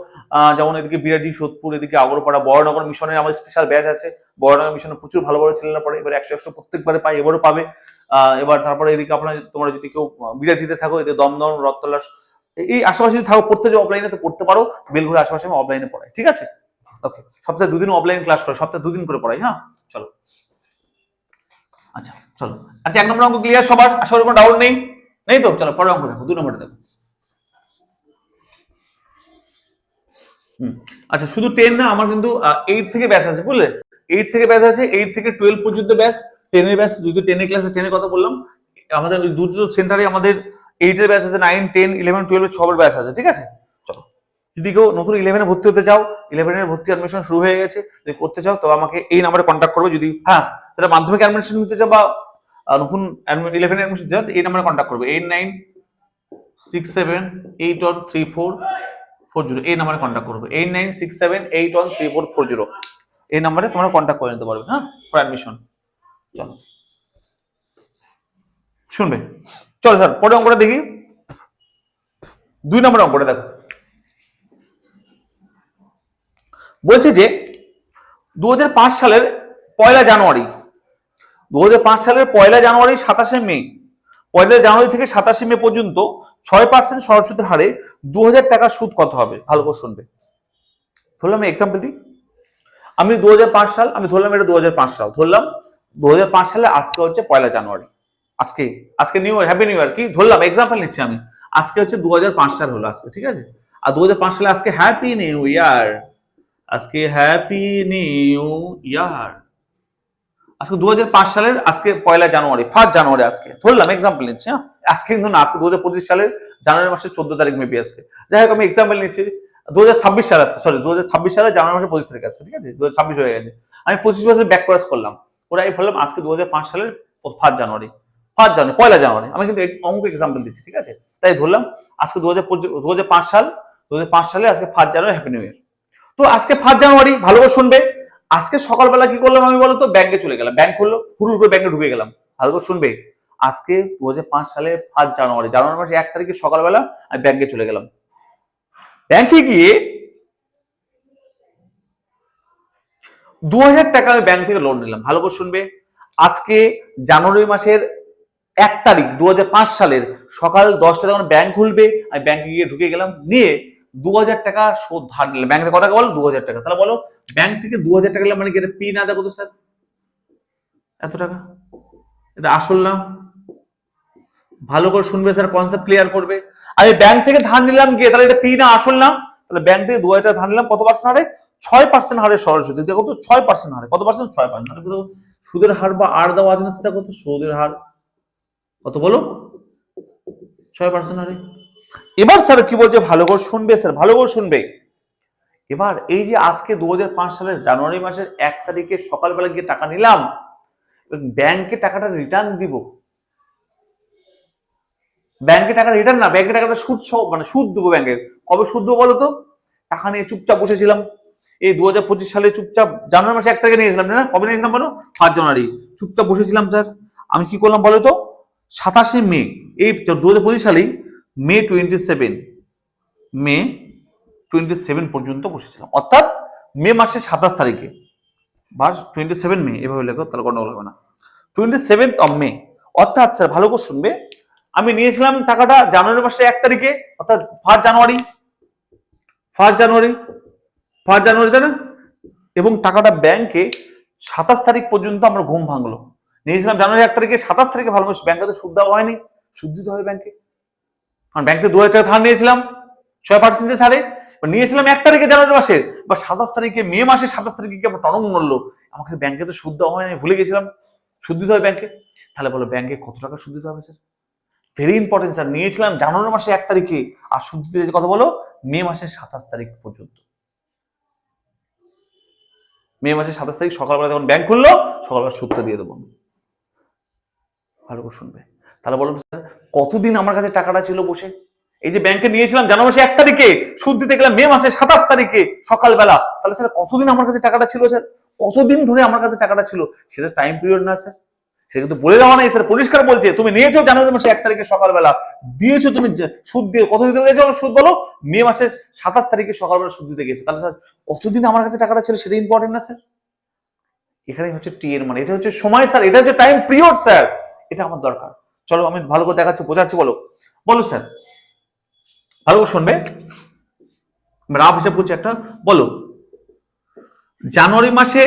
যেমন এদিকে বিরাটি, সোদপুর, এদিকে আগরপাড়া, বড়নগর মিশনের আমাদের স্পেশাল ব্যাচ আছে, বড়নগর মিশনে প্রচুর ভালো ভালো ছেলেরা পড়ে, এবার 100 প্রত্যেকবারে পাই, এবারও পাবে। এবার তারপরে এদিকে আপনার তোমরা যদি কেউ বিরাটিতে থাকো, এদিকে দমদম, রথতলা, এই আশেপাশে যদি থাকো পড়তে যাও অফলাইনে, তো পড়তে পারো, বেলঘড়ির আশেপাশে আমি অফলাইনে পড়াই, ঠিক আছে। ওকে, সপ্তাহে 2 দিন অফলাইন ক্লাস করে, সপ্তাহে 2 দিন করে পড়াই, হ্যাঁ চলো। আচ্ছা চলো, আচ্ছা 1 নম্বর অঙ্ক ক্লিয়ার সবার, আশা করি কোনো ডাউট নেই, নেই তো, চলো পরের অঙ্ক দেখো, 2 নম্বরটা দেখো। আচ্ছা শুধু 10 না, আমার কিন্তু 8 থেকে ব্যাচ আছে, বুঝলে 8 থেকে ব্যাচ আছে, 8 থেকে 12 পর্যন্ত ব্যাচ, 10 এর ব্যাচ, যদি 10 এর ক্লাসে 10 এর কথা বললাম, আমাদের ওই দুটো সেন্টারে আমাদের 8 এর ব্যাচ আছে, 9 10 11 12 এর 6 ব্যাচ আছে, ঠিক আছে। চলো, যদি কেউ নতুন 11 এ ভর্তি হতে চাও, 11 এর ভর্তি অ্যাডমিশন শুরু হয়ে গেছে, যদি করতে চাও তো আমাকে এই নম্বরে কন্ট্যাক্ট করবে, যদি হ্যাঁ সেটা মাধ্যমিক অ্যাডমিশন নিতে চাও বা নতুন 11 এর অ্যাডমিশন নিতে চাও, এই নম্বরে কন্ট্যাক্ট করবে, 8967813440, এই নাম্বারে কন্ট্যাক্ট করবে, 8967813440, এই নাম্বারে তোমরা কন্ট্যাক্ট করে নিতে পারবে, হ্যাঁ ফর অ্যাডমিশন। চলো শুনবে, চলো স্যার পরে অঙ্কটা দেখি, 2 নম্বর অঙ্কটা দেখো। বলছে যে 2005 সালের 1 জানুয়ারি 27 মে 1 জানুয়ারি থেকে 27 মে পর্যন্ত 6% সরল হারে 2000 টাকা সুদ কত হবে? ভালো করে শুনবে। ধরলাম এক্সাম্পল দিই, আমি 2005 সাল, আমি ধরলাম এটা 2005 সাল, ধরলাম 2005 সালে আজকে হচ্ছে 1 জানুয়ারি, আজকে আজকে new year, happy new year, কি ধরলাম এক্সাম্পল নিচ্ছি আমি, আজকে হচ্ছে 2005 সাল হলো আজকে, ঠিক আছে? আর 2005 সালে আজকে হ্যাপি নিউ ইয়ার, আজকে হ্যাপি নিউ ইয়ার, আজকে 2005 সালের আজকে 1 জানুয়ারি, 1 জানুয়ারি আজকে, ধরলাম এক্সাম্পল নিচ্ছি। হ্যাঁ, আজকে কিন্তু না, আজকে 2025 সালের জানুয়ারি মাসের 14 তারিখ মেবি আজকে, যাই হোক আমি এক্সাম্পল নিচ্ছি। 2026 সাল আজকে, সরি 2026 সালের জানুয়ারি মাসের 25 তারিখ আজকে, ঠিক আছে? 2026 হয়ে গেছে, আমি 25 বছর ব্যাক ক্রস করলাম, ওরা এই বললাম আজকে 2005 সালের 1 জানুয়ারি, 1 জানুয়ারি, আমি কিন্তু অঙ্ক এক্সাম্পল দিচ্ছি, ঠিক আছে? তাই ধরলাম আজকে 2005 সাল, 2005 সালে আজকে 1 জানুয়ারি, হ্যাপি নিউ ইয়ার। তো আজকে 1 জানুয়ারি, ভালো করে শুনবে, আজকে সকালবেলা কি করলাম আমি বলতো, ব্যাংকে চলে গেলাম, ব্যাংক খুললো, হুড় করে ব্যাংকে ঢুকে গেলাম, ভালো করে শুনবে, আজকে 2005 সালে 1 জানুয়ারি, জানুয়ারি মাসে 1 তারিখে সকালবেলা আমি ব্যাংকে চলে গেলাম, ব্যাংকে গিয়ে 2000 টাকা আমি ব্যাংক থেকে লোন নিলাম, ভালো করে শুনবে, আজকে জানুয়ারি মাসের 1 তারিখ 2005 সালের সকাল 10টা যখন ব্যাংক খুলবে, আমি ব্যাংকে গিয়ে ঢুকে গেলাম, নিয়ে 2000 টাকা শোধ ধার নিলাম, ব্যাংক থেকে কত টাকা বলো? 2000 টাকা। তাহলে বলো ব্যাংক থেকে 2000 টাকা নিলাম মানে কি, এটা পি না দেখো তো স্যার, এত টাকা, এটা আসল না? ভালো করে শুনবে স্যার, কনসেপ্ট ক্লিয়ার করবে। আমি ব্যাংক থেকে ধার নিলাম গিয়ে, তাহলে এটা পি না আসল না? তাহলে ব্যাংক থেকে 2000 টাকা ধার নিলাম, কত পার্সেন্ট হারে? 6% হারে সরল সুদ। দেখো তো 6% হারে, কত পার্সেন্ট? 6%। সুদের হার বা আর দেওয়া আছে না, সেটা কত? সুদের হার কত বলো? 6% হারে। এবার স্যার কি বলছে, ভালো করে শুনবে স্যার, ভালো করে শুনবে। এবার এই যে আজকে 2005 সালের জানুয়ারি মাসের 1 তারিখে সকালবেলা গিয়ে টাকা নিলাম, ব্যাংকে টাকাটা রিটার্ন দিব, ব্যাংকে টাকা রিটার্ন না, ব্যাংকে টাকাটা সুদ সহ, মানে সুদ দেবো ব্যাংকে। কবে সুদ দেবো বলো তো? টাকা নিয়ে চুপচাপ বসেছিলাম, এই 2025 সালে চুপচাপ জানুয়ারি মাসে 1 তারিখে নিয়েছিলাম না, কবে নিয়েছিলাম বলো? 5 জানুয়ারি, চুপচাপ বসেছিলাম স্যার। আমি কি করলাম বলো তো? 27 মে, এই 2025 সালেই মে 27, মে 27 পর্যন্ত বসেছিলাম, অর্থাৎ মে মাসের 27 তারিখে, মার্চ 27 মে, এভাবে লেখো তাহলে গন্ডগোল হবে না, 27 মে, অর্থাৎ স্যার ভালো করে শুনবে, আমি নিয়েছিলাম টাকাটা জানুয়ারি মাসের 1 তারিখে, অর্থাৎ 1 জানুয়ারি, 1 জানুয়ারি, 1 জানুয়ারি, তাই না? এবং টাকাটা ব্যাংকে 27 তারিখ পর্যন্ত আমার ঘুম ভাঙলো, নিয়েছিলাম জানুয়ারি 1 তারিখে, 27 তারিখে ভালো মাস, ব্যাংকে তো সুদ দেওয়া হয়নি, সুদ দিতে হবে ব্যাংকে, কারণ ব্যাংকে 2000 টাকা ধার নিয়েছিলাম 6% হারে, নিয়েছিলাম 1 তারিখে জানুয়ারি মাসের, বা 27 তারিখে, মে মাসের 27 তারিখে কি আমার টনক নড়লো, আমাকে ব্যাংকে তো সুদ দেওয়া হয়নি, ভুলে গেছিলাম, সুদ দিতে হবে ব্যাংকে। তাহলে বলো ব্যাংকে কত টাকা সুদ দিতে হবে স্যার? ভেরি ইম্পর্টেন্ট স্যার, নিয়েছিলাম জানুয়ারি মাসে 1 তারিখে, আর সুদ দিতে কত বলো? মে মাসের 27 তারিখ পর্যন্ত, মে মাসের 27 তারিখ সকালবেলা যখন ব্যাংক খুললো, সকালবেলা সুদটা দিয়ে দেবো। ভালো করে শুনবে, তাহলে বলো স্যার কতদিন আমার কাছে টাকাটা ছিল বসে? এই যে ব্যাংকে নিয়েছিলাম জানুয়ারি মাসে 1 তারিখে, সুদ দিতে গেলাম মে মাসে 27 তারিখে সকালবেলা, তাহলে স্যার কতদিন আমার কাছে টাকাটা ছিল স্যার? কতদিন ধরে আমার কাছে টাকাটা ছিল? সেটা টাইম পিরিয়ড না স্যার, সেটা কিন্তু বলে দেওয়া নাই স্যার, পরিষ্কার বলছে তুমি নিয়েছো জানুয়ারি মাসে 1 তারিখে সকালবেলা, দিয়েছো তুমি সুদ দিয়ে, কত দিতে গেছো সুদ বলো? মে মাসের 27 তারিখে সকালবেলা সুদ দিতে গেছো, তাহলে স্যার কতদিন আমার কাছে টাকাটা ছিল সেটা ইম্পর্টেন্ট না স্যার? এখানে হচ্ছে টি এর মানে, এটা হচ্ছে সময় স্যার, এটা হচ্ছে টাইম পিরিয়ড স্যার, এটা আমার দরকার। চলো আমি ভালো করে দেখাচ্ছি, বোঝাচ্ছি, বলো বলো স্যার, ভালো করে শুনবে, রাফ হিসাব করছি একটা, বলো জানুয়ারি মাসে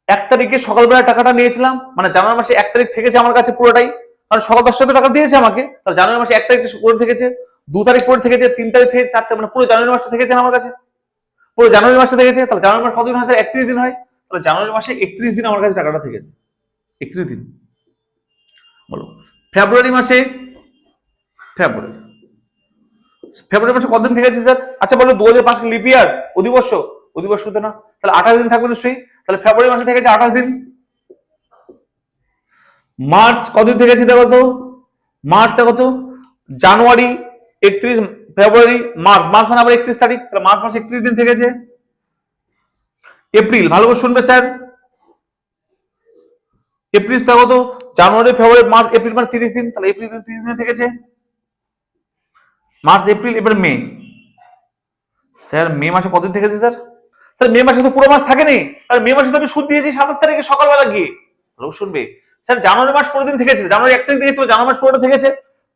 1 তারিখে সকালবেলা টাকাটা নিয়েছিলাম, মানে জানুয়ারি মাসে 1 তারিখ থেকেছে আমার কাছে পুরোটাই, কারণ সকাল 10টাতে টাকা দিয়েছে আমাকে, তাহলে জানুয়ারি মাসে 1 তারিখ পরে থেকেছে, 2 তারিখ পরে থেকেছে, 3 তারিখ থেকে 4 তারিখ, মানে পুরো জানুয়ারি মাসটা থেকেছে আমার কাছে, পুরো জানুয়ারি মাসটা থেকেছে, তাহলে জানুয়ারি মাস কতদিন হয়? 31 দিন হয়, তাহলে জানুয়ারি মাসে 31 দিন আমার কাছে টাকাটা থেকেছে, 31 দিন। বলো ফেব্রুয়ারি মাসে, ফেব্রুয়ারি, ফেব্রুয়ারি মাসে কতদিন থেকেছে স্যার? আচ্ছা বলো 2005 লিপ ইয়ার, অধিবর্ষ, অধিবর্ষ তো না, তাহলে 28 দিন থাকবে নিশ্চয়ই, তাহলে ফেব্রুয়ারি মাসে থেকেছে 28 দিন। মার্চ কতদিন থেকেছে দেখো তো, মার্চ দেখো তো, জানুয়ারি 31, ফেব্রুয়ারি, মার্চ, মার্চ মানে আবার 31 তারিখ, তাহলে মার্চ মাসে 31 দিন থেকেছে। এপ্রিল, ভালো করে শুনবে স্যার, এপ্রিল দেখো তো, জানুয়ারি, ফেব্রুয়ারি, মার্চ, এপ্রিল মানে 30 দিন, তাহলে এপ্রিল 30 দিন থেকেছে, মার্চ, এপ্রিল, এবার মে, স্যার মে মাসে কতদিন থেকেছে স্যার? স্যার মে মাসে তো পুরো মাস থাকেনি, আর মে মাসে তো আমি সুদ দিয়েছি 27 তারিখে সকালবেলা গিয়ে। লোক শুনবে স্যার জানুয়ারি মাস 15 দিন থেকেছে, জানুয়ারি 1 তারিখ থেকেছে, জানুয়ারি মাস 15 থেকেছে,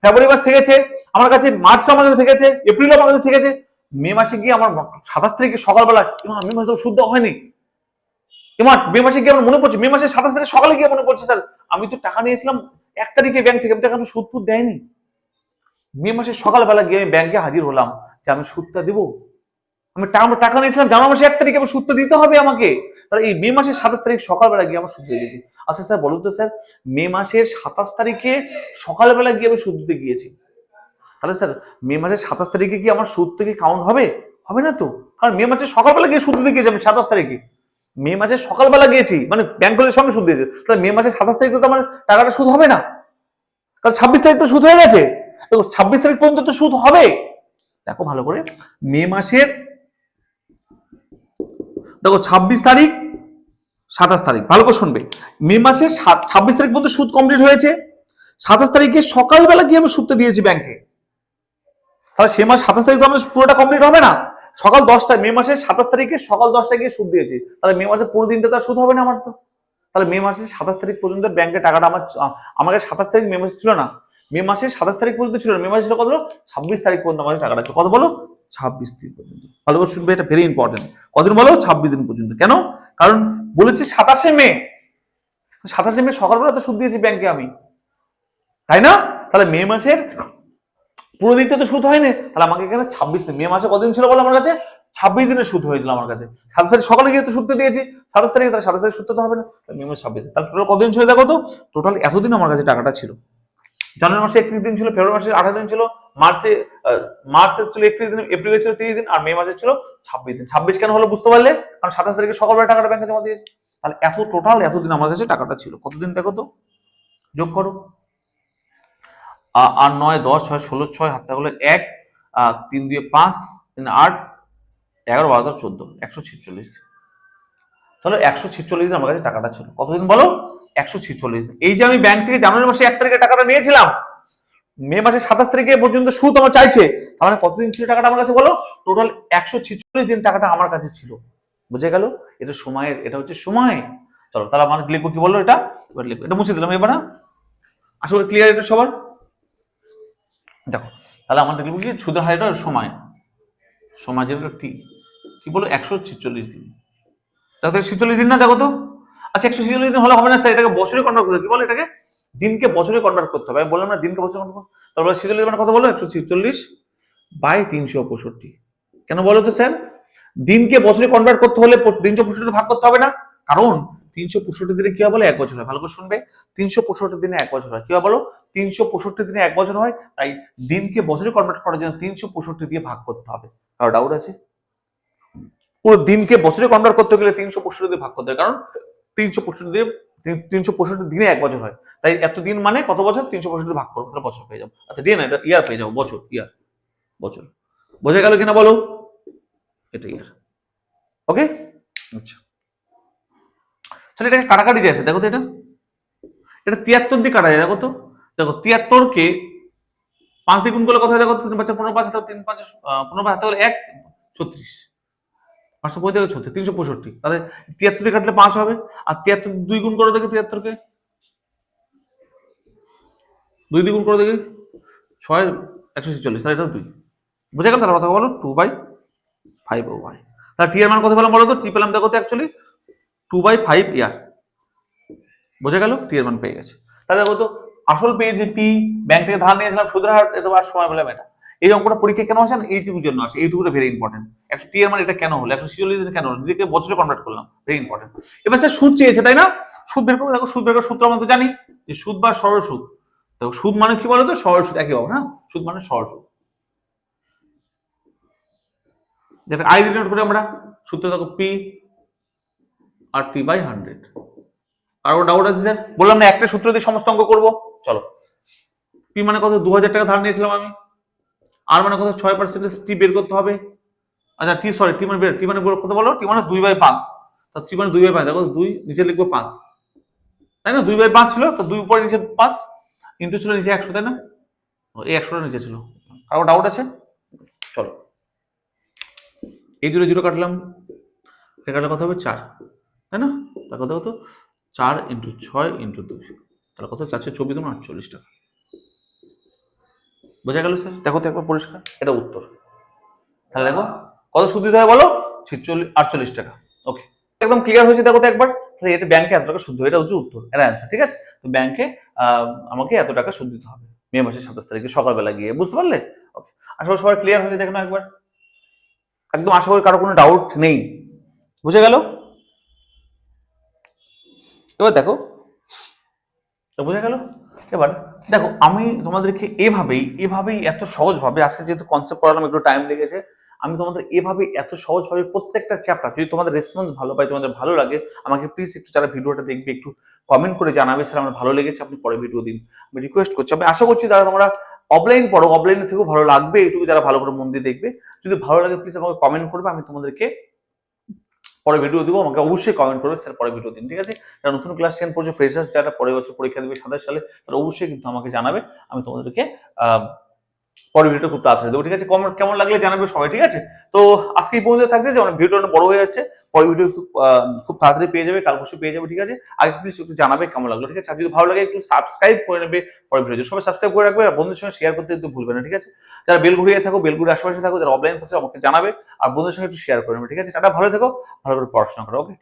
ফেব্রুয়ারি মাস থেকেছে আমার কাছে, মার্চ আমার কাছে থেকেছে, এপ্রিল আমার কাছে থেকেছে, মে মাসে গিয়ে আমার 27 তারিখে সকালবেলা মে মাসে তো সুদ দেওয়া হয়নি। এবার মে মাসে গিয়ে আমার মনে পড়ছে, মে মাসে 27 তারিখ সকালে গিয়ে মনে পড়ছে স্যার আমি তো টাকা নিয়েছিলাম 1 তারিখে ব্যাংক থেকে, আমি টাকা সুদ ফুদ দেয়নি। মে মাসে সকালবেলা গিয়ে আমি ব্যাংকে হাজির হলাম যে আমি সুদটা দেবো, আমি টাকা নিয়েছিলাম জানুয়ারি মাসে 1 তারিখে, আমার সুদটা দিতে হবে আমাকে। তাহলে এই মে মাসের 27 তারিখ সকালবেলা গিয়ে আমার সুদ দিয়ে গেছি। আচ্ছা স্যার বলুন তো স্যার, মে মাসের 27 তারিখে সকালবেলা গিয়ে আমি সুদ দিতে গিয়েছি, তাহলে স্যার মে মাসের 27 তারিখে কি আমার সুদ থেকে কাউন্ট হবে? হবে না তো, কারণ মে মাসের সকালবেলা গিয়ে সুদ দিতে গিয়েছি আমি 27 তারিখে, মে মাসের সকালবেলা গিয়েছি মানে ব্যাংক কলেজের সঙ্গে সুদ দিয়েছে, তাহলে মে মাসের 27 তারিখে তো আমার টাকাটা সুদ হবে না, কারণ 26 তারিখ তো সুদ হয়ে গেছে। দেখো 26 তারিখ পর্যন্ত তো সুদ হবে। দেখো ভালো করে, মে মাসের দেখো 26 তারিখ 27 তারিখ ভালো করে শুনবে, মে মাসের 26 তারিখ পর্যন্ত সুদ কমপ্লিট হয়েছে, 27 তারিখে সকালবেলা গিয়ে আমি সুদটা দিয়েছি ব্যাংকে, তাহলে সে মাস 27 তারিখ তো আমাদের পুরোটা কমপ্লিট হবে না, সকাল 10টায় মে মাসের 27 তারিখে সকাল 10টায় গিয়ে সুদ দিয়েছি, তাহলে মে মাসের পুরো দিনটা তো আর সুদ হবে না আমার তো। তাহলে মে মাসের 27 তারিখ পর্যন্ত ব্যাংকে টাকাটা আমার কাছে 27 তারিখ মে মাসে ছিল না, মে মাসের 27 তারিখ পর্যন্ত ছিল না, মে মাসে ছিল কত, 26 তারিখ পর্যন্ত আমাদের টাকাটা ছিল, কত বলো, 26 দিন পর্যন্ত। ভালো করে শুনবে, এটা ভেরি ইম্পর্টেন্ট। কতদিন বলো, 26 দিন পর্যন্ত। কেন? কারণ বলেছি 27শে মে, 27শে মে সকালবেলা তো সুদ দিয়েছি ব্যাংকে আমি, তাই না? তাহলে মে মাসের পুরো দিনটা তো সুদ হয়নি, তাহলে আমাকে এখানে 26 দিন, মে মাসে কতদিন ছিল বলো আমার কাছে, 26 দিনের সুদ হয়েছিল আমার কাছে। 27 তারিখ সকালে গিয়ে তো সুদ দিয়েছি 27 তারিখে, তাহলে 27 তারিখ সুদ তো হবে না, মে মাসে 26 দিন, তাহলে টোটাল কতদিন ছিল দেখো তো, টোটাল এতদিন আমার কাছে টাকাটা ছিল। জানুয়ারি মাসে 31 দিন ছিল, ফেব্রুয়ারি মাসে 28 দিন ছিল, মার্চে ছিল 31 দিন, এপ্রিলে ছিল 30 দিন, আর মে মাসে ছিল 26 দিন। 26 কেন হলো বুঝতে পারলে, কারণ 27 তারিখে সকালবেলা টাকাটা ব্যাংকে জমা দিয়েছি। তাহলে এত টোটাল এতদিন আমার কাছে টাকাটা ছিল। কতদিন দেখো তো, যোগ করো, 8 9 10 6 16 6 হাত থাকলে 1 3 2 5 3 8 11 12 14 146 দিন। তাহলে 146 দিন আমার কাছে টাকাটা ছিল। কতদিন বলো, 146 দিন। এই যে আমি ব্যাংক থেকে জানুয়ারি মাসে 1 তারিখে টাকাটা নিয়েছিলাম, মে মাসের 27 তারিখে পর্যন্ত সুদ আমার চাইছে, তাহলে কতদিন ছিল টাকাটা আমার কাছে বলো, টোটাল 146 দিন টাকাটা আমার কাছে ছিল। বুঝে গেল? এটা সময়ের, এটা হচ্ছে সময়। চলো তাহলে আমার লিখবো কি বললো, এটা এবার লিখবো, এটা মুছে দিলাম এবার না, আশা করি ক্লিয়ার এটা সবার। দেখো তাহলে আমাদের লিখবো কি, সুদের হার, এটা সময়, সময় যেটা কি বলো, 146 দিন। দেখো 46 দিন না, দেখো তো। আচ্ছা 146 দিন হলে হবে না স্যার, এটাকে বছরে কনভার্ট করতে হবে, কি বলো এটাকে, দিনকে বছরে কনভার্ট করতে হবে। বললাম না দিনকে বছরে কনভার্ট, তারপরে 46 মানে কত বলো, 146 বাই 365। কেন বলো তো স্যার, দিনকে বছরে কনভার্ট করতে হলে 365 ভাগ করতে হবে না, কারণ 365 দিনে কি হয় বলো, 1 বছর হয়। ভালো করে শুনবে, 365 দিনে 1 বছর হয়। কি হয় বলো, 365 দিনে 1 বছর হয়, তাই দিনকে বছরে কনভার্ট করার জন্য 365 দিয়ে ভাগ করতে হবে। কারো ডাউট আছে? পুরো দিনকে বছরে কনভার্ট করতে গেলে 365 দিয়ে ভাগ করতে হবে, কারণ 365 দিনে 1 বছর হয়, তাই এত দিন মানে কত বছর, 365 ভাগ করবো, তাহলে বছর পেয়ে যাবো। আচ্ছা দিয়ে না, এটা ইয়ার পেয়ে যাবো, বছর, ইয়ার, বছর। বোঝা গেল কিনা বলো, এটা ইয়ার। ওকে, আচ্ছা চলো এটাকে কাটাকাটি দিয়ে আছে, দেখো তো, এটা 73 দিয়ে কাটা যায়, দেখো তো। দেখো 73কে 5 দিয়ে গুণ করলে কত হয়, দেখো 3 5 15 5 3 5 15 5 হলে 1 36, 535 36, 365, তাহলে 73 দিয়ে কাটলে 5 হবে, আর 73 2 গুণ করে দেখি, 73কে 2 দিয়ে গুণ করে দেখি 6 146, তাহলে এটা 2। বুঝে গেল তার কথা বলো, 2/5 ও y। তাহলে টি এর মান কত পেলাম বলো তো, টি পেলাম দেখো তো অ্যাকচুয়ালি 2/5 ইয়ার। বুঝে গেল, টি এর মান পেয়ে গেছে। তাহলে দেখো তো, আসল পেয়েছি পি, ব্যাংক থেকে ধার নিয়েছিলাম, সুদের হার, এটা আর সময় পেলাম এটা। এই অঙ্কটা পরীক্ষা কেন আসে, এইটুকুর জন্য আসে, এইটুকুটা ভেরি ইম্পর্টেন্ট। টি এর মান এটা কেন হলো, 146 দিন কেন হলো, নিজেকে বছরে কনভার্ট করলাম, ভেরি ইম্পর্টেন্ট। এবার স্যার সুদ চেয়েছে তাই না, সুদ বের করবো। দেখো সুদ বের করার সূত্র আমরা তো জানি, যে সুদ বা সরল সুদ। দেখো সুদ মানে কি বলতো, সরল সুদ, একই হবে না, সুদ মানে সরল সুদ, যেটা আই ডিনোট করি আমরা। সূত্র দেখো পি আর টি বাই 100। আর ডাউট আছে স্যার? বললাম না একটা সূত্র দিয়ে সমস্ত অঙ্ক করবো। চলো, পি মানে কত, 2000 টাকা ধার নিয়েছিলাম আমি, আর মানে কত, 6% টি বের করতে হবে। আচ্ছা টি, সরি, টি মানে কত বলো, টি মানে 2/5, তা টি মানে 2/5, দেখো 2 নিচে লিখবো 5, তাই না, 2/5 ছিল, তো 2 উপরে নিচে 5, ইন্টু ছিল নিচে 100, তাই না, এই 100টা নিচে ছিল। কারো ডাউট আছে? চলো এই দুটো জিরো কাটলাম, কাটলে কত হবে 4, তাই না? তার কত কত 4 × 6 × 2, তাহলে কত 424 টাকা। বোঝা গেল স্যার? দেখো তো একবার পরিষ্কার, এটা উত্তর। তাহলে দেখো কত সুদ দিতে হয় বলো, 48 টাকা। ওকে, একদম ক্লিয়ার হয়েছে দেখো তো একবার। তাহলে এটা ব্যাংকে এত টাকা সুদ দেবে, এটা হচ্ছে উত্তর, এটা অ্যান্সার, ঠিক আছে? তো ব্যাংকে আমাকে এত টাকা সুদ দিতে হবে মে মাসের 27 তারিখে সকালবেলা গিয়ে, বুঝতে পারলে? ওকে, আশা করি সবার ক্লিয়ার হয়েছে, দেখো না একবার। একদম আশা করি কারো কোনো ডাউট নেই, বুঝে গেল? এবার দেখো, বুঝে গেল? এবার দেখো আমি তোমাদেরকে এভাবেই এত সহজভাবে, আজকে যেহেতু কনসেপ্ট পড়ালাম একটু টাইম লেগেছে, আমি তোমাদের এভাবেই এত সহজভাবে প্রত্যেকটা চ্যাপ্টার, যদি তোমাদের রেসপন্স ভালো পাই, তোমাদের ভালো লাগে, আমাকে প্লিজ একটু যারা ভিডিওটা দেখবে একটু কমেন্ট করে জানাবে স্যার আমার ভালো লেগেছে, আপনি পরে ভিডিও দিন। আমি রিকোয়েস্ট করছি, আমি আশা করছি যারা তোমরা অফলাইন পড়ো, অফলাইনের থেকেও ভালো লাগবে এইটুকু, যারা ভালো করে মন দিয়ে দেখবে। যদি ভালো লাগে প্লিজ আমাকে কমেন্ট করবে, আমি তোমাদেরকে পরে ভিডিও দিব, আমাকে অবশ্যই কমেন্ট করবে স্যার পরে ভিডিও দিন, ঠিক আছে? যারা নতুন ক্লাস 10 পড়ছে, ফ্রেশার্স যারা পরের বছর পরীক্ষা দেবে 27 সালে, তারা অবশ্যই কিন্তু আমাকে জানাবে, আমি তোমাদেরকে পরের ভিডিওটা খুব তাড়াতাড়ি দেবো, ঠিক আছে? কমেন্ট কেমন লাগলে জানাবে সবাই, ঠিক আছে? তো আজকে এই পর্যন্ত থাকছে, যে অনেক ভিডিওটা বড় হয়ে যাচ্ছে, পরের ভিডিও খুব তাড়াতাড়ি পেয়ে যাবে, কাল পরশু পেয়ে যাবে, ঠিক আছে? আগে প্লিজ একটু জানাবে কেমন লাগলো, ঠিক আছে? আর যদি ভালো লাগে একটু সাবস্ক্রাইব করে নেবে পরের ভিডিও, সবাই সাবস্ক্রাইব করে রাখবে, আর বন্ধুদের সঙ্গে শেয়ার করতে একটু ভুলবে না, ঠিক আছে? যারা বেলঘড়িয়ে থাকো, বেলঘড়ির আশেপাশে থাকো, যারা অফলাইন করছে আমাকে জানাবে, আর বন্ধুদের সঙ্গে একটু শেয়ার করে নেবে, ঠিক আছে? টাটা, ভালো থেকো, ভালো করে পড়াশোনা করো, ওকে।